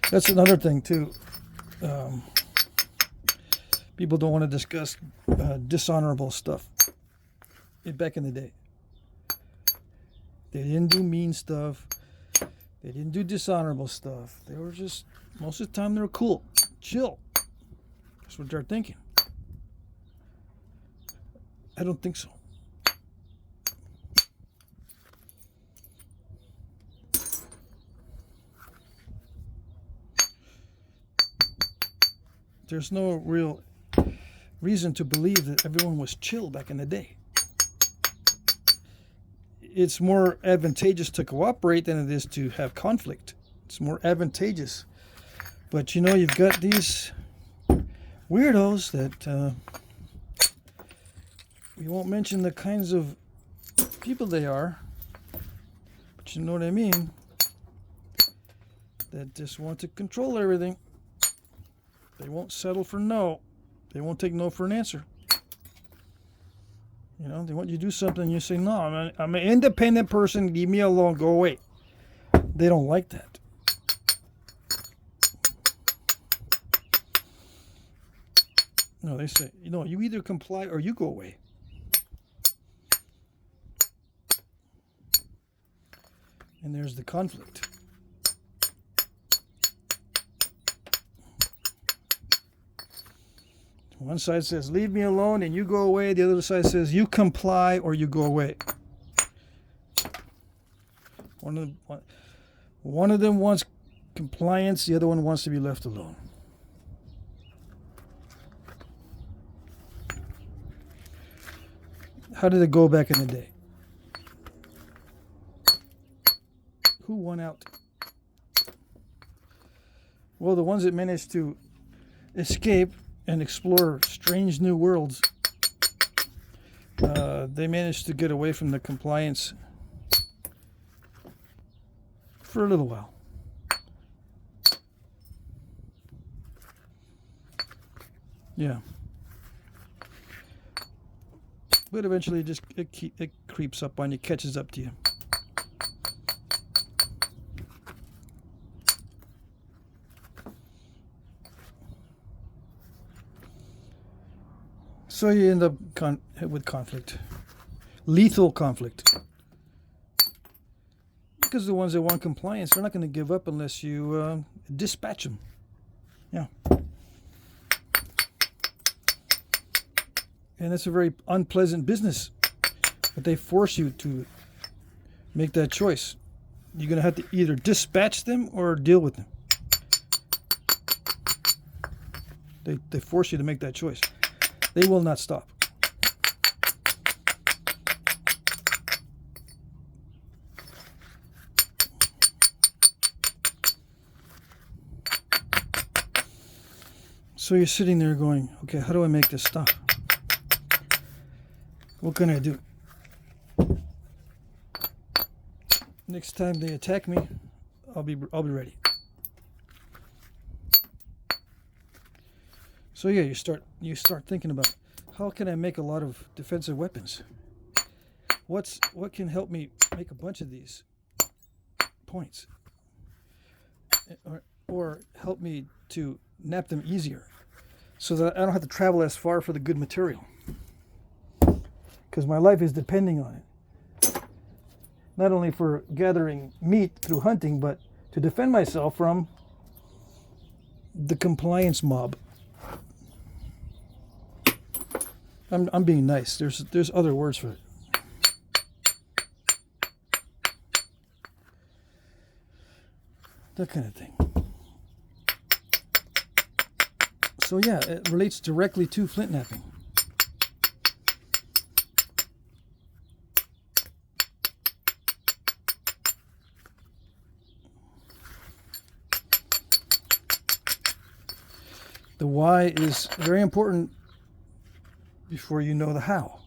That's another thing, too. People don't want to discuss dishonorable stuff. Back in the day. They didn't do mean stuff. They didn't do dishonorable stuff. They were just, most of the time, they were cool. Chill. That's what they're thinking. I don't think so. There's no real reason to believe that everyone was chill back in the day. It's more advantageous to cooperate than it is to have conflict. It's more advantageous. But you know, you've got these weirdos that we won't mention the kinds of people they are, but you know what I mean, that just want to control everything. They won't settle for no. They won't take no for an answer. You know, they want you to do something, you say, no, I'm an independent person, leave me alone, go away. They don't like that. No, they say, you know, you either comply or you go away. And there's the conflict. One side says, leave me alone and you go away. The other side says, you comply or you go away. One of them wants compliance. The other one wants to be left alone. How did it go back in the day? Who won out? Well, the ones that managed to escape and explore strange new worlds, they managed to get away from the compliance for a little while. Yeah. But eventually it creeps up on you, catches up to you. So you end up with conflict. Lethal conflict. Because the ones that want compliance, they're not going to give up unless you dispatch them. Yeah. And it's a very unpleasant business. But they force you to make that choice. You're going to have to either dispatch them or deal with them. They force you to make that choice. They will not stop. So you're sitting there going, okay, how do I make this stop? What can I do? Next time they attack me, I'll be ready. So yeah, you start thinking about, how can I make a lot of defensive weapons? What can help me make a bunch of these points? Or help me to knap them easier, so that I don't have to travel as far for the good material. Because my life is depending on it. Not only for gathering meat through hunting, but to defend myself from the compliance mob. I'm being nice. There's other words for it. That kind of thing. So yeah, it relates directly to Flintknapping. The why is very important before you know the how.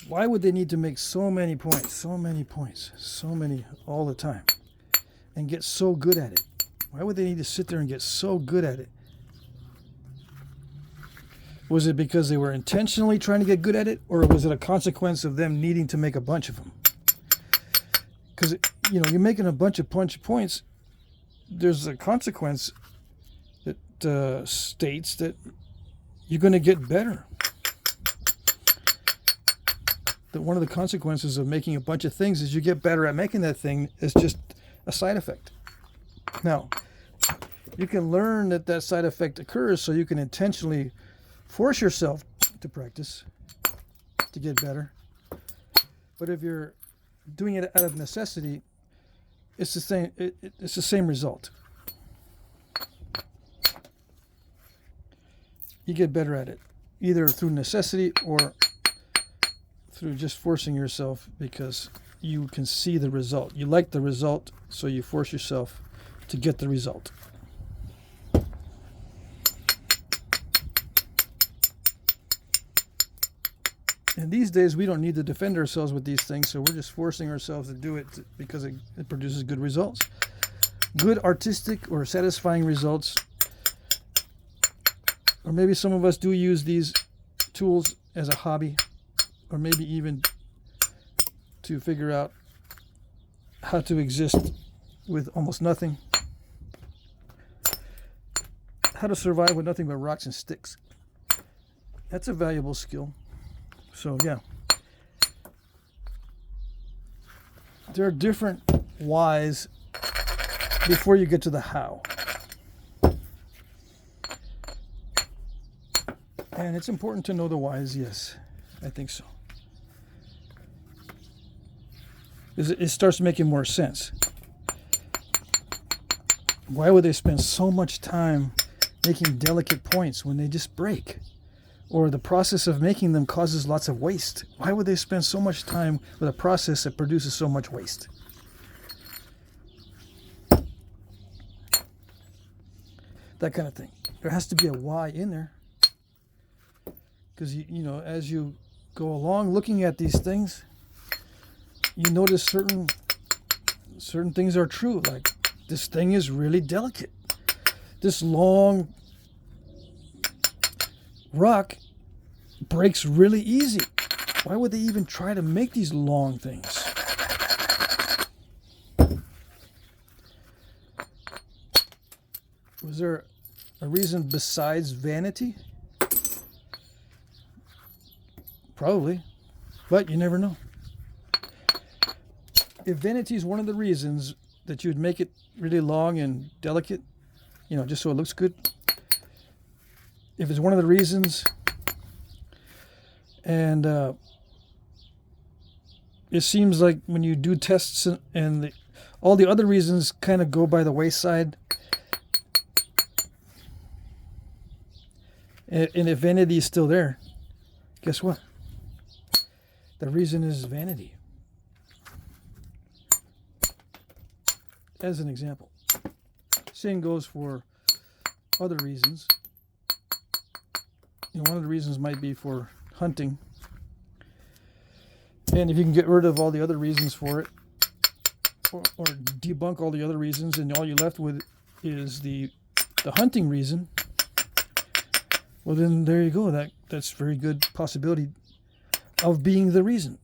Why would they need to make so many points all the time and get so good at it? Why would they need to sit there and get so good at it? Was it because they were intentionally trying to get good at it, or was it a consequence of them needing to make a bunch of them? Because, you know, you're making a bunch of points. There's a consequence that states that you're going to get better. That one of the consequences of making a bunch of things is you get better at making that thing. Is just a side effect. Now, you can learn that side effect occurs, so you can intentionally force yourself to practice to get better. But if you're doing it out of necessity, it's the same. It's the same result. You get better at it, either through necessity or through just forcing yourself because you can see the result. You like the result, so you force yourself to get the result. And these days, we don't need to defend ourselves with these things, so we're just forcing ourselves to do it because it produces good results. good artistic or satisfying results. Or maybe some of us do use these tools as a hobby, or maybe even to figure out how to exist with almost nothing. How to survive with nothing but rocks and sticks. That's a valuable skill. So yeah. There are different whys before you get to the how. And it's important to know the whys, yes. I think so. It starts making more sense. Why would they spend so much time making delicate points when they just break? Or the process of making them causes lots of waste. Why would they spend so much time with a process that produces so much waste? That kind of thing. There has to be a why in there. Because, you know, as you go along looking at these things, you notice certain things are true. Like, this thing is really delicate. This long rock breaks really easy. Why would they even try to make these long things? Was there a reason besides vanity? Probably, but you never know. If vanity is one of the reasons that you'd make it really long and delicate, you know, just so it looks good. If it's one of the reasons, and it seems like when you do tests and all the other reasons kind of go by the wayside, and if vanity is still there, guess what? The reason is vanity. As an example. Same goes for other reasons. You know, one of the reasons might be for hunting. And if you can get rid of all the other reasons for it, or debunk all the other reasons, and all you're left with is the hunting reason, well then there you go. That's a very good possibility of being the reason.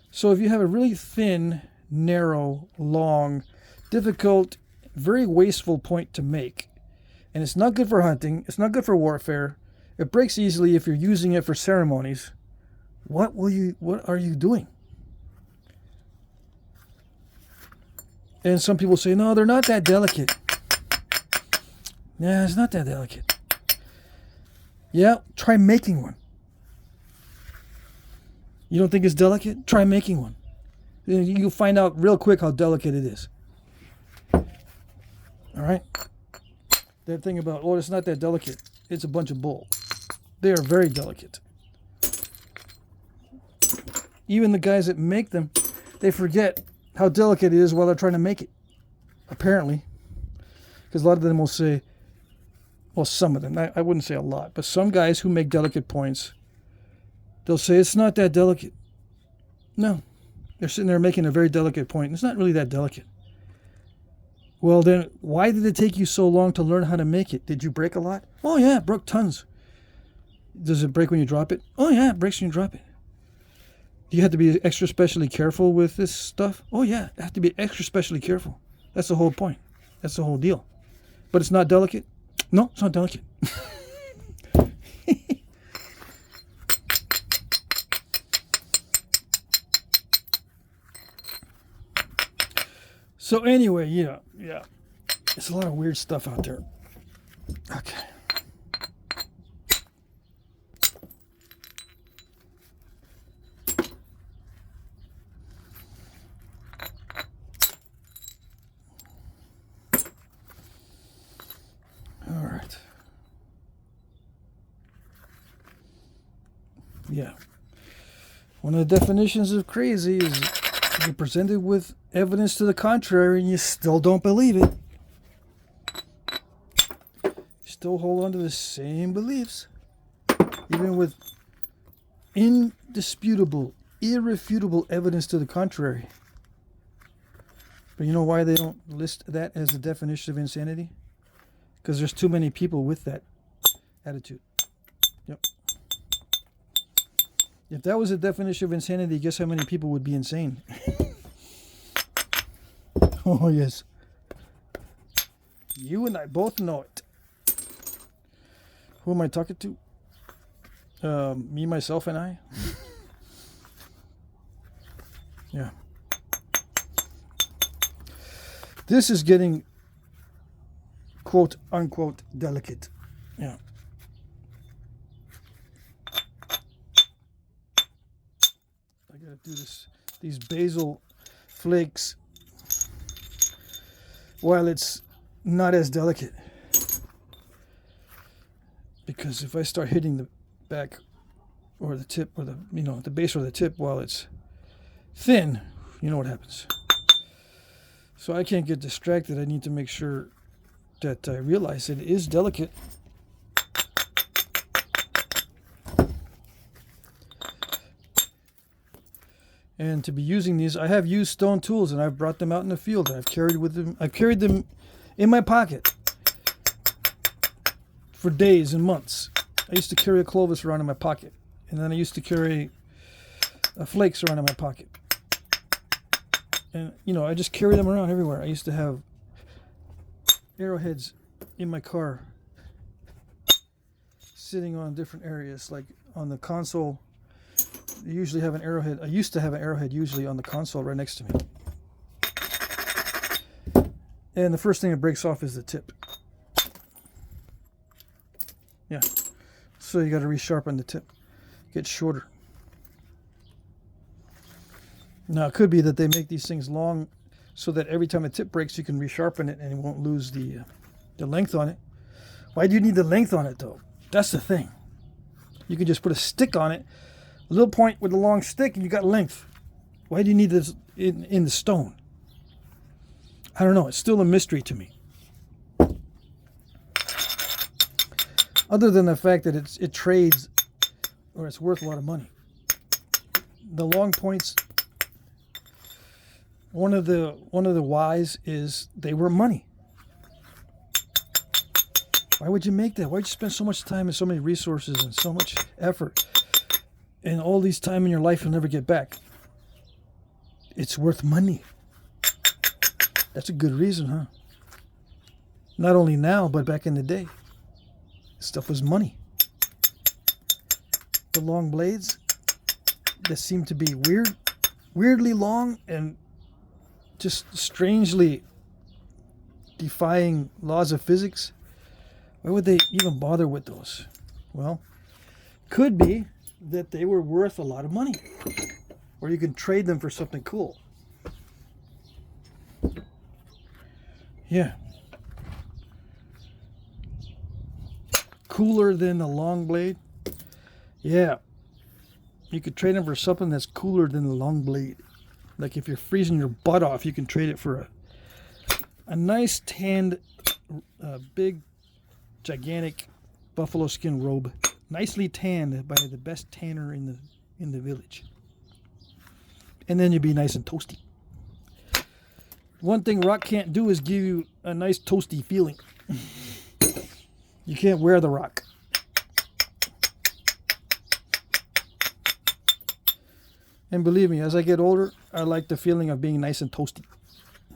So if you have a really thin, narrow, long, difficult, very wasteful point to make, and it's not good for hunting, it's not good for warfare, it breaks easily if you're using it for ceremonies, what are you doing? And some people say, no, they're not that delicate. Yeah, it's not that delicate. Yeah, try making one. You don't think it's delicate? Try making one. You'll find out real quick how delicate it is. All right? That thing about, oh, it's not that delicate. It's a bunch of bull. They are very delicate. Even the guys that make them, they forget how delicate it is while they're trying to make it. Apparently. Because a lot of them will say, well, some of them, I wouldn't say a lot, but some guys who make delicate points, they'll say it's not that delicate. No. They're sitting there making a very delicate point. It's not really that delicate. Well, then, why did it take you so long to learn how to make it? Did you break a lot? Oh, yeah, it broke tons. Does it break when you drop it? Oh, yeah, it breaks when you drop it. Do you have to be extra specially careful with this stuff? Oh, yeah, you have to be extra specially careful. That's the whole point. That's the whole deal. But it's not delicate? No, it's not delicate. So anyway, yeah. There's a lot of weird stuff out there. Okay. All right. Yeah. One of the definitions of crazy is you're presented with evidence to the contrary and you still don't believe it. You still hold on to the same beliefs, even with indisputable, irrefutable evidence to the contrary. But you know why they don't list that as the definition of insanity? Because there's too many people with that attitude. Yep. If that was a definition of insanity, guess how many people would be insane? Oh, yes. You and I both know it. Who am I talking to? Me, myself, and I? Yeah. This is getting quote unquote delicate. Yeah. I gotta do these basil flakes while it's not as delicate. Because if I start hitting the back or the tip or the base or the tip while it's thin, you know what happens. So I can't get distracted. I need to make sure that I realize it is delicate. And to be using these, I have used stone tools and I've brought them out in the field. I've carried them in my pocket for days and months. I used to carry a Clovis around in my pocket, and then I used to carry flakes around in my pocket. And I just carry them around everywhere. I used to have arrowheads in my car sitting on different areas, like on the console. You usually have an arrowhead. I used to have an arrowhead usually on the console right next to me. And the first thing that breaks off is the tip. Yeah. So you got to resharpen the tip. Get shorter. Now it could be that they make these things long so that every time a tip breaks you can resharpen it and it won't lose the length on it. Why do you need the length on it though? That's the thing. You can just put a stick on it, a little point with a long stick, and you got length. Why do you need this in the stone? I don't know. It's still a mystery to me. Other than the fact that it trades or it's worth a lot of money. The long points. One of the whys is they were money. Why would you make that? Why would you spend so much time and so many resources and so much effort and all these time in your life you'll never get back? It's worth money. That's a good reason, huh? Not only now, but back in the day. Stuff was money. The long blades that seem to be weirdly long and just strangely defying laws of physics. Why would they even bother with those? Well, could be that they were worth a lot of money. Or you can trade them for something cool. Yeah. Cooler than the long blade? Yeah. You could trade them for something that's cooler than the long blade. Like if you're freezing your butt off, you can trade it for a nice tanned, big, gigantic buffalo skin robe. Nicely tanned by the best tanner in the village. And then you'd be nice and toasty. One thing rock can't do is give you a nice toasty feeling. You can't wear the rock. And believe me, as I get older, I like the feeling of being nice and toasty.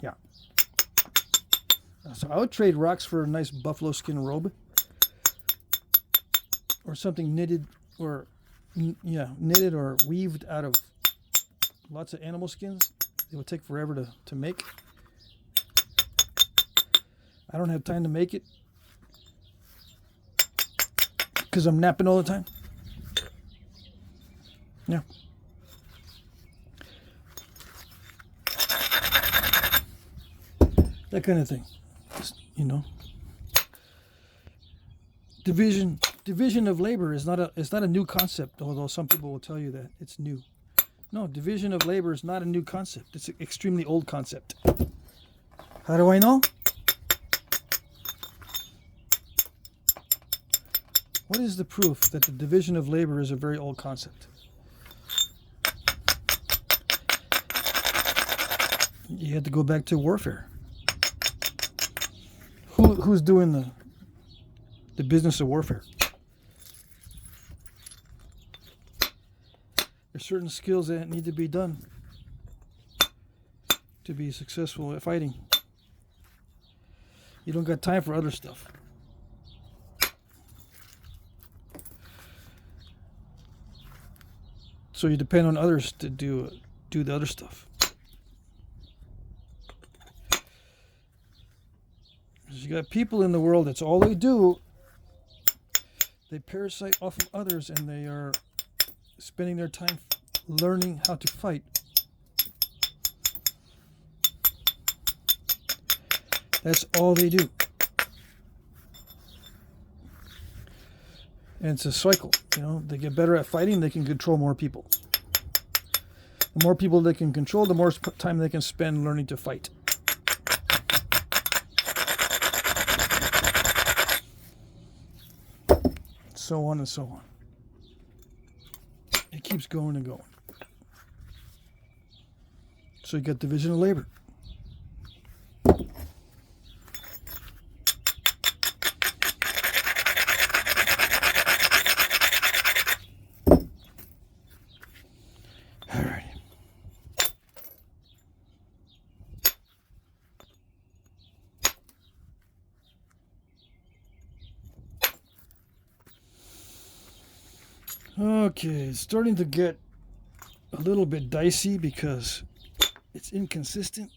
Yeah. So I would trade rocks for a nice buffalo skin robe. Or something knitted or weaved out of lots of animal skins. It would take forever to make. I don't have time to make it because I'm napping all the time. Yeah. That kind of thing. Just, Division of labor is not a new concept, although some people will tell you that it's new. No, division of labor is not a new concept. It's an extremely old concept. How do I know? What is the proof that the division of labor is a very old concept? You had to go back to warfare. Who's doing the business of warfare? There's certain skills that need to be done to be successful at fighting. You don't got time for other stuff. So you depend on others to do the other stuff. You got people in the world, that's all they do. They parasite off of others, and they are spending their time learning how to fight. That's all they do. And it's a cycle, you know. They get better at fighting, they can control more people. The more people they can control, the more time they can spend learning to fight. So on and so on. It keeps going and going. So you got division of labor. Okay, it's starting to get a little bit dicey because it's inconsistent.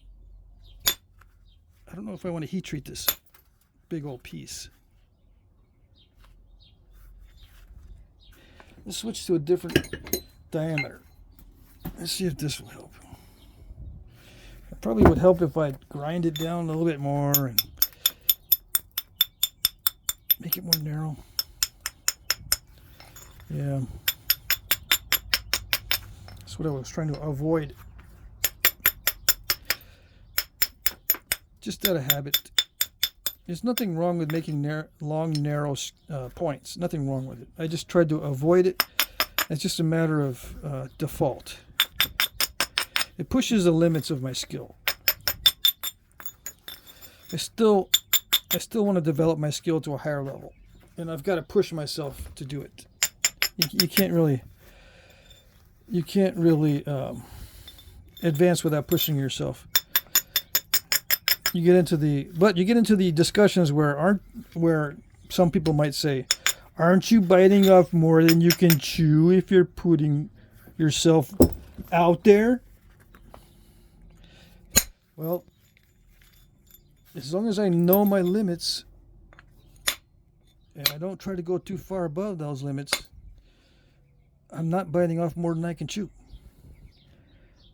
I don't know if I want to heat treat this big old piece. Let's switch to a different diameter. Let's see if this will help. It probably would help if I grind it down a little bit more and make it more narrow. Yeah, that's what I was trying to avoid. Just out of habit. There's nothing wrong with making long, narrow points. Nothing wrong with it. I just tried to avoid it. It's just a matter of default. It pushes the limits of my skill. I still want to develop my skill to a higher level, and I've got to push myself to do it. You can't really advance without pushing yourself. You get into the discussions where some people might say, "Aren't you biting off more than you can chew if you're putting yourself out there?" Well, as long as I know my limits and I don't try to go too far above those limits, I'm not biting off more than I can chew.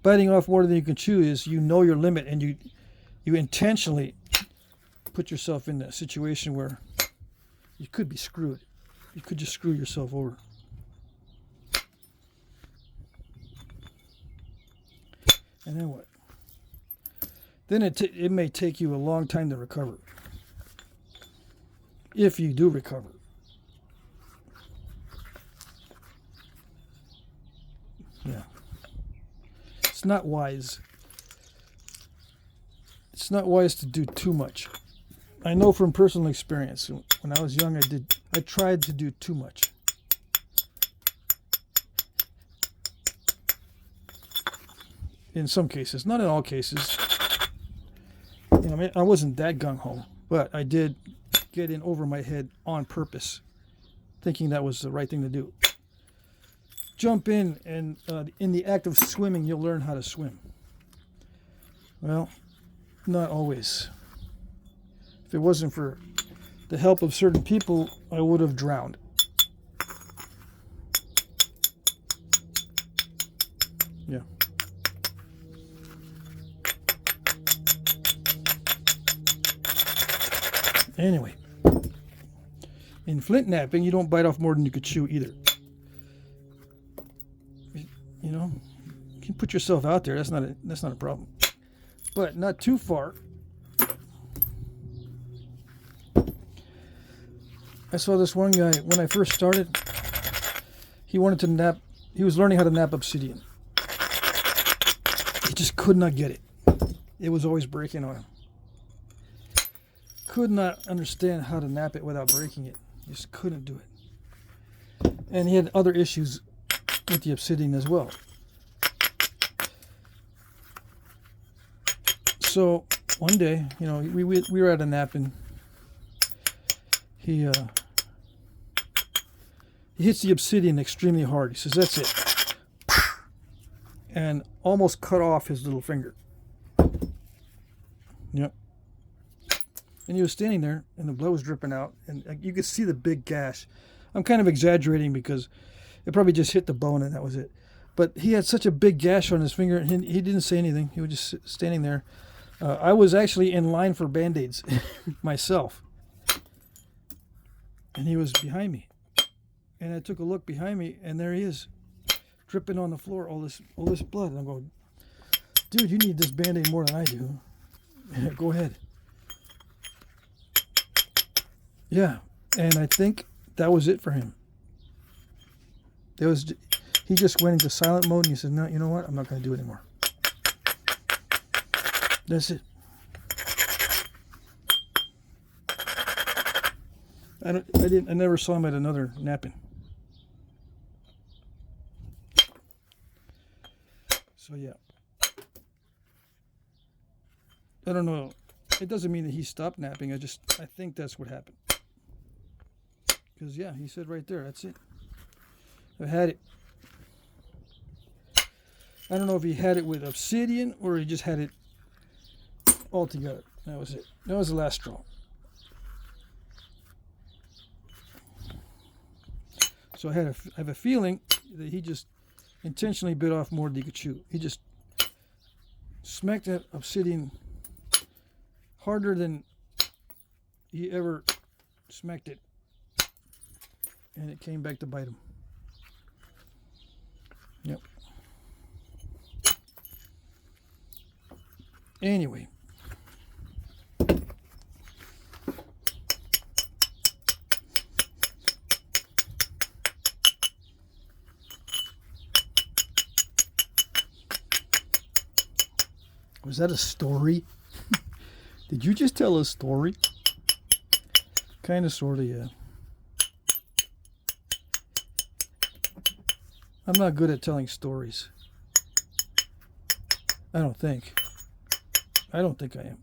Biting off more than you can chew is you know your limit, and you intentionally put yourself in a situation where you could be screwed. You could just screw yourself over. And then what? Then it may take you a long time to recover. If you do recover. Yeah. It's not wise. It's not wise to do too much. I know from personal experience. When I was young, I tried to do too much. In some cases, not in all cases. You know, I mean, I wasn't that gung-ho, but I did get in over my head on purpose, thinking that was the right thing to do. Jump in, and in the act of swimming, you'll learn how to swim. Well, not always. If it wasn't for the help of certain people, I would have drowned. Yeah. Anyway, in Flintknapping, you don't bite off more than you could chew either. You know, you can put yourself out there. That's not a problem, but not too far. I saw this one guy when I first started. He wanted to nap. He was learning how to nap obsidian. He just could not get it. it was always breaking on him. Could not understand how to nap it without breaking it. Just couldn't do it. And he had other issues with the Obsidian as well. So one day, you know, we were at a napping. He hits the Obsidian extremely hard. He says, "That's it," and almost cut off his little finger. Yep. And he was standing there, and the blood was dripping out, and you could see the big gash. I'm kind of exaggerating because it probably just hit the bone, and that was it. But he had such a big gash on his finger, and he didn't say anything. He was just standing there. I was actually in line for Band-Aids myself, and he was behind me. And I took a look behind me, and there he is, dripping on the floor, all this blood. And I'm going, "Dude, you need this Band-Aid more than I do." Go ahead. Yeah, and I think that was it for him. He just went into silent mode, and he said, "No, you know what? I'm not going to do it anymore." That's it. I never saw him at another napping. So yeah. I don't know. It doesn't mean that he stopped napping. I think that's what happened. Because yeah, he said right there, that's it. I had it. I don't know if he had it with Obsidian or he just had it all together. That was it. That was the last straw. So I have a feeling that he just intentionally bit off more than he could chew. He just smacked that Obsidian harder than he ever smacked it, and it came back to bite him. Yep. Anyway. Was that a story? Did you just tell a story? Kind of, sort of, yeah. I'm not good at telling stories. I don't think I am.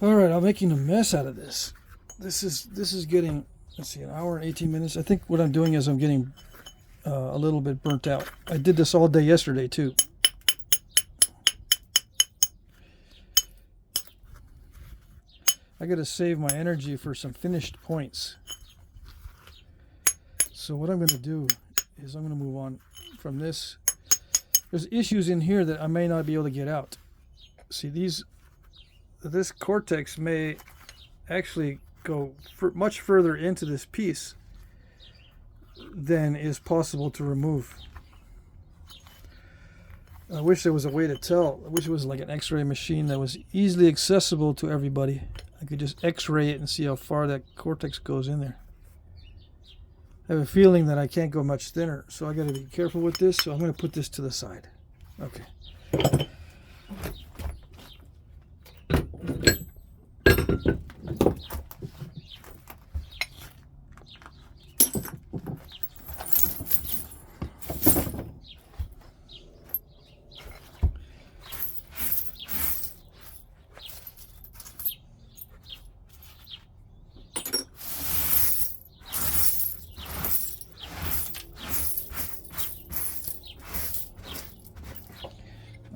All right, I'm making a mess out of this. This is getting, let's see, an hour and 18 minutes. I think what I'm doing is I'm getting a little bit burnt out. I did this all day yesterday too. I got to save my energy for some finished points. So what I'm going to do is I'm going to move on from this. There's issues in here that I may not be able to get out. See, this cortex may actually go much further into this piece than is possible to remove. I wish there was a way to tell. I wish it was like an x-ray machine that was easily accessible to everybody. I could just x-ray it and see how far that cortex goes in there. I have a feeling that I can't go much thinner, so I got to be careful with this. So I'm going to put this to the side. Okay.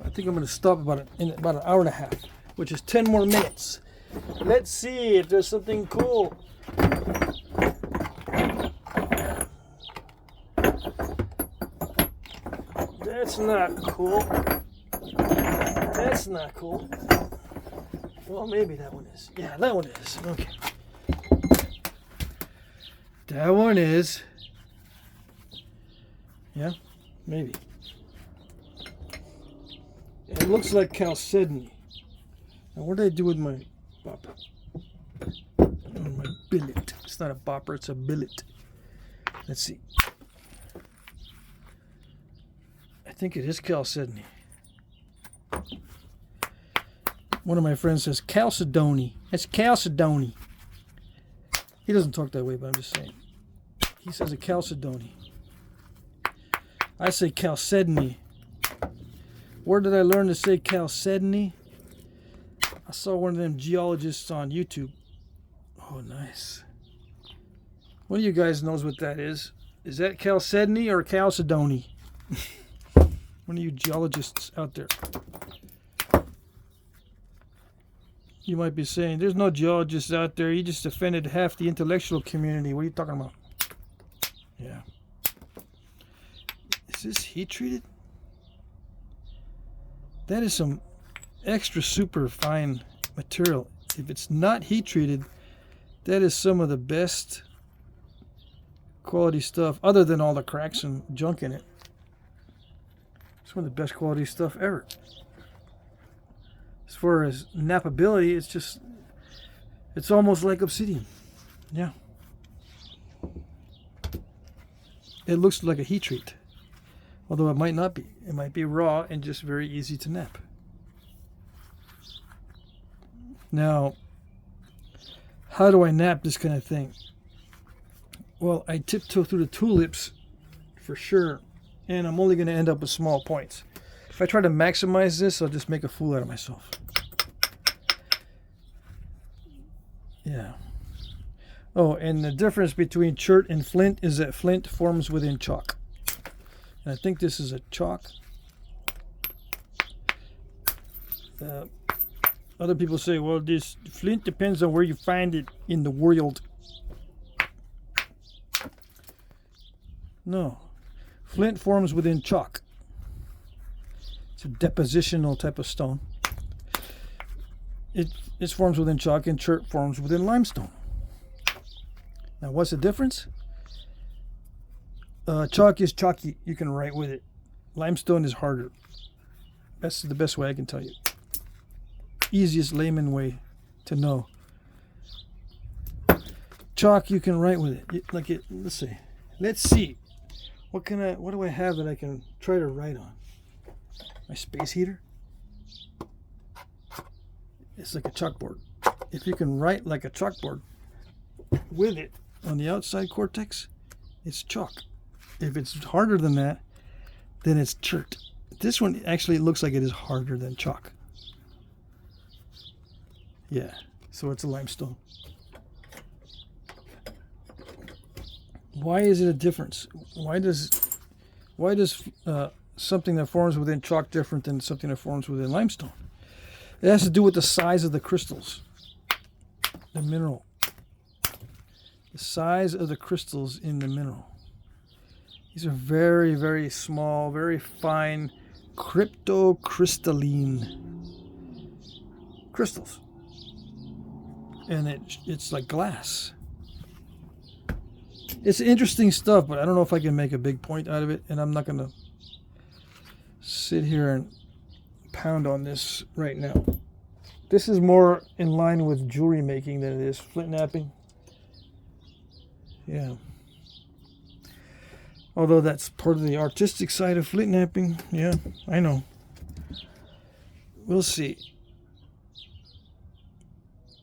I think I'm going to stop in about an hour and a half, which is 10 more minutes. Let's see if there's something cool. That's not cool. That's not cool. Well, maybe that one is. Yeah, that one is. Okay. That one is. Yeah, maybe. It looks like chalcedony. Now, what did I do with my popper? on my billet. It's not a bopper, it's a billet. Let's see. I think it is chalcedony. One of my friends says chalcedony. It's chalcedony. He doesn't talk that way, but I'm just saying. He says a chalcedony. I say chalcedony. Where did I learn to say chalcedony? I saw one of them geologists on YouTube. Oh, nice. One of you guys knows what that is. Is that chalcedony or chalcedony? One of you geologists out there. You might be saying, there's no geologists out there. You just offended half the intellectual community. What are you talking about? Yeah. Is this heat treated? That is some extra super fine material. If it's not heat treated, that is some of the best quality stuff, other than all the cracks and junk in it. Some of the best quality stuff ever. As far as nappability, it's almost like obsidian. Yeah. It looks like a heat treat, although it might not be. It might be raw and just very easy to nap. Now, how do I nap this kind of thing? Well, I tiptoe through the tulips for sure, and I'm only going to end up with small points. If I try to maximize this, I'll just make a fool out of myself. Yeah. Oh, and the difference between chert and flint is that flint forms within chalk. And I think this is a chalk. Other people say, well, this flint depends on where you find it in the world. No. Flint forms within chalk. It's a depositional type of stone. It forms within chalk, and chert forms within limestone. Now, what's the difference? Chalk is chalky. You can write with it. Limestone is harder. That's the best way I can tell you. Easiest layman way to know. Chalk, you can write with it. Like it. Let's see. Let's see. What do I have that I can try to write on? My space heater. It's like a chalkboard. If you can write like a chalkboard with it on the outside cortex, it's chalk. If it's harder than that, then it's chert. This one actually looks like it is harder than chalk. Yeah, so it's a limestone. Why is it a difference? Why does something that forms within chalk different than something that forms within limestone? It has to do with the size of the crystals, the mineral. The size of the crystals in the mineral. These are very, very small, very fine, cryptocrystalline crystals. And it's like glass. It's interesting stuff, but I don't know if I can make a big point out of it, and I'm not going to sit here and pound on this right now. This is more in line with jewelry making than it is Flintknapping. Yeah. Although that's part of the artistic side of Flintknapping. Yeah, I know. We'll see.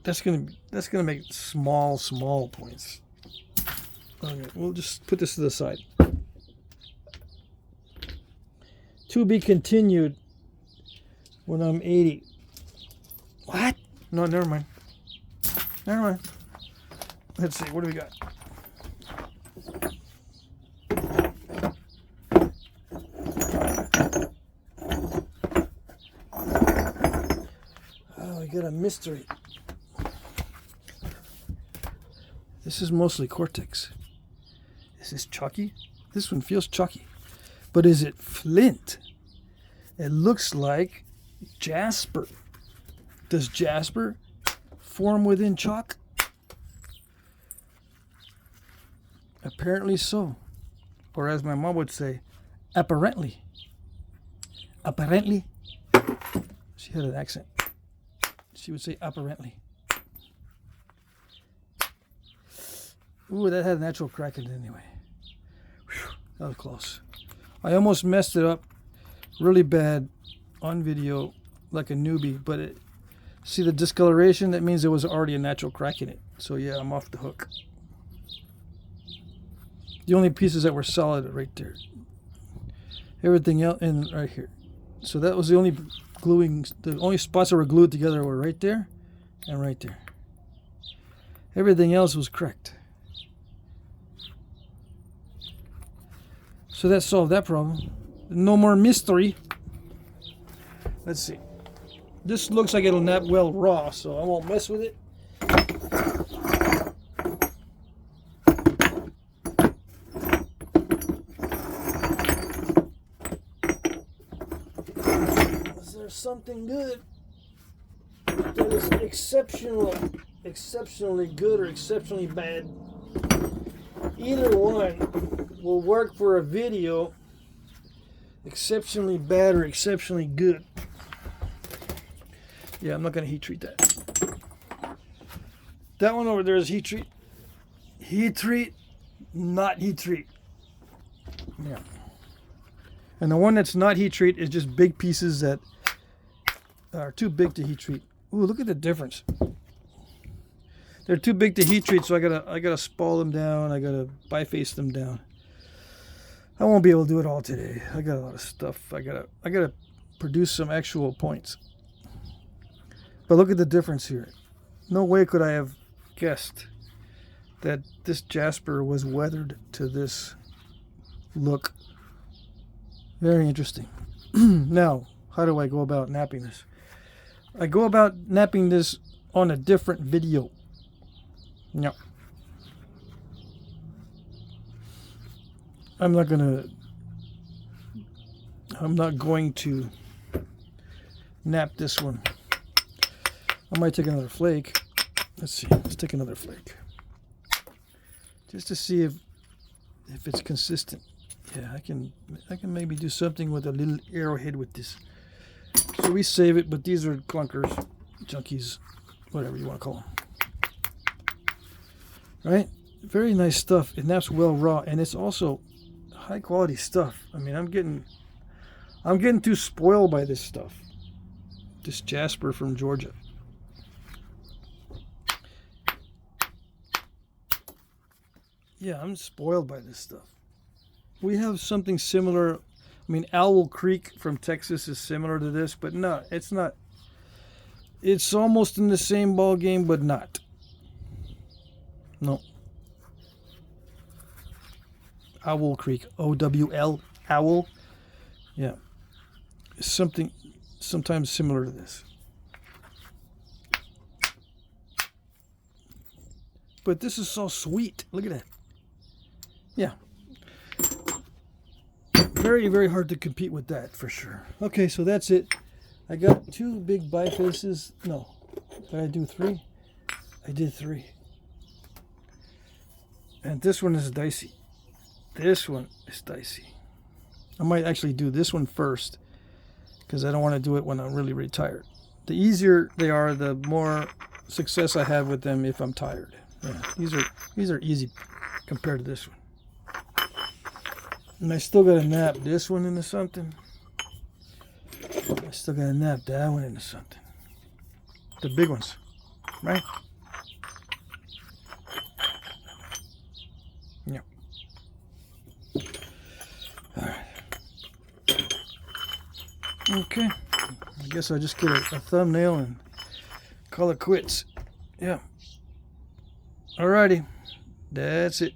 That's gonna make small points. Okay, we'll just put this to the side. To be continued when I'm 80. What? No, never mind. Never mind. Let's see, what do we got? Oh, we got a mystery. This is mostly cortex. Is this chalky? This one feels chalky. But is it flint? It looks like jasper. Does jasper form within chalk? Apparently so. Or as my mom would say, apparently. Apparently. She had an accent. She would say apparently. Ooh, that had a natural crack in it anyway. Whew, that was close. I almost messed it up really bad on video like a newbie, but it, see the discoloration? That means there was already a natural crack in it. So yeah, I'm off the hook. The only pieces that were solid are right there. Everything else in right here. So that was the only spots that were glued together were right there and right there. Everything else was cracked. So that solved that problem. No more mystery. Let's see. This looks like it'll nap well raw, so I won't mess with it. Is there something good that is exceptionally good or exceptionally bad? Either one will work for a video. Exceptionally bad or exceptionally good. Yeah, I'm not going to heat treat that. That one over there is heat treat. Heat treat, not heat treat. Yeah. And the one that's not heat treat is just big pieces that are too big to heat treat. Ooh, look at the difference. They're too big to heat treat, so I gotta spall them down. I gotta biface them down. I won't be able to do it all today. I got a lot of stuff. I gotta produce some actual points. But look at the difference here. No way could I have guessed that this jasper was weathered to this look. Very interesting. Now, how do I go about napping this? I go about napping this on a different video. No. I'm not going to nap this one. I might take another flake. Let's see. Let's take another flake. Just to see if it's consistent. Yeah, I can maybe do something with a little arrowhead with this. So we save it, but these are clunkers, junkies, whatever you want to call them. Right? Very nice stuff. It naps well raw, and it's also high quality stuff. I mean, I'm getting too spoiled by this stuff. This jasper from Georgia. Yeah, I'm spoiled by this stuff. We have something similar. I mean, Owl Creek from Texas is similar to this, but no, it's not. It's almost in the same ball game, but not. No. Owl Creek, O-W-L, Owl. Yeah. It's something sometimes similar to this. But this is so sweet. Look at that. Yeah. Very, very hard to compete with that for sure. Okay, so that's it. I got 2 big bifaces. No. Did I do 3? I did 3. And this one is dicey. This one is dicey. I might actually do this one first because I don't want to do it when I'm really, really tired. The easier they are, the more success I have with them if I'm tired. Yeah, these are easy compared to this one. And I still got to nap this one into something. I still got to nap that one into something. The big ones, right? Yeah. All right. Okay. I guess I'll just get a thumbnail and call it quits. Yeah. Alrighty. That's it.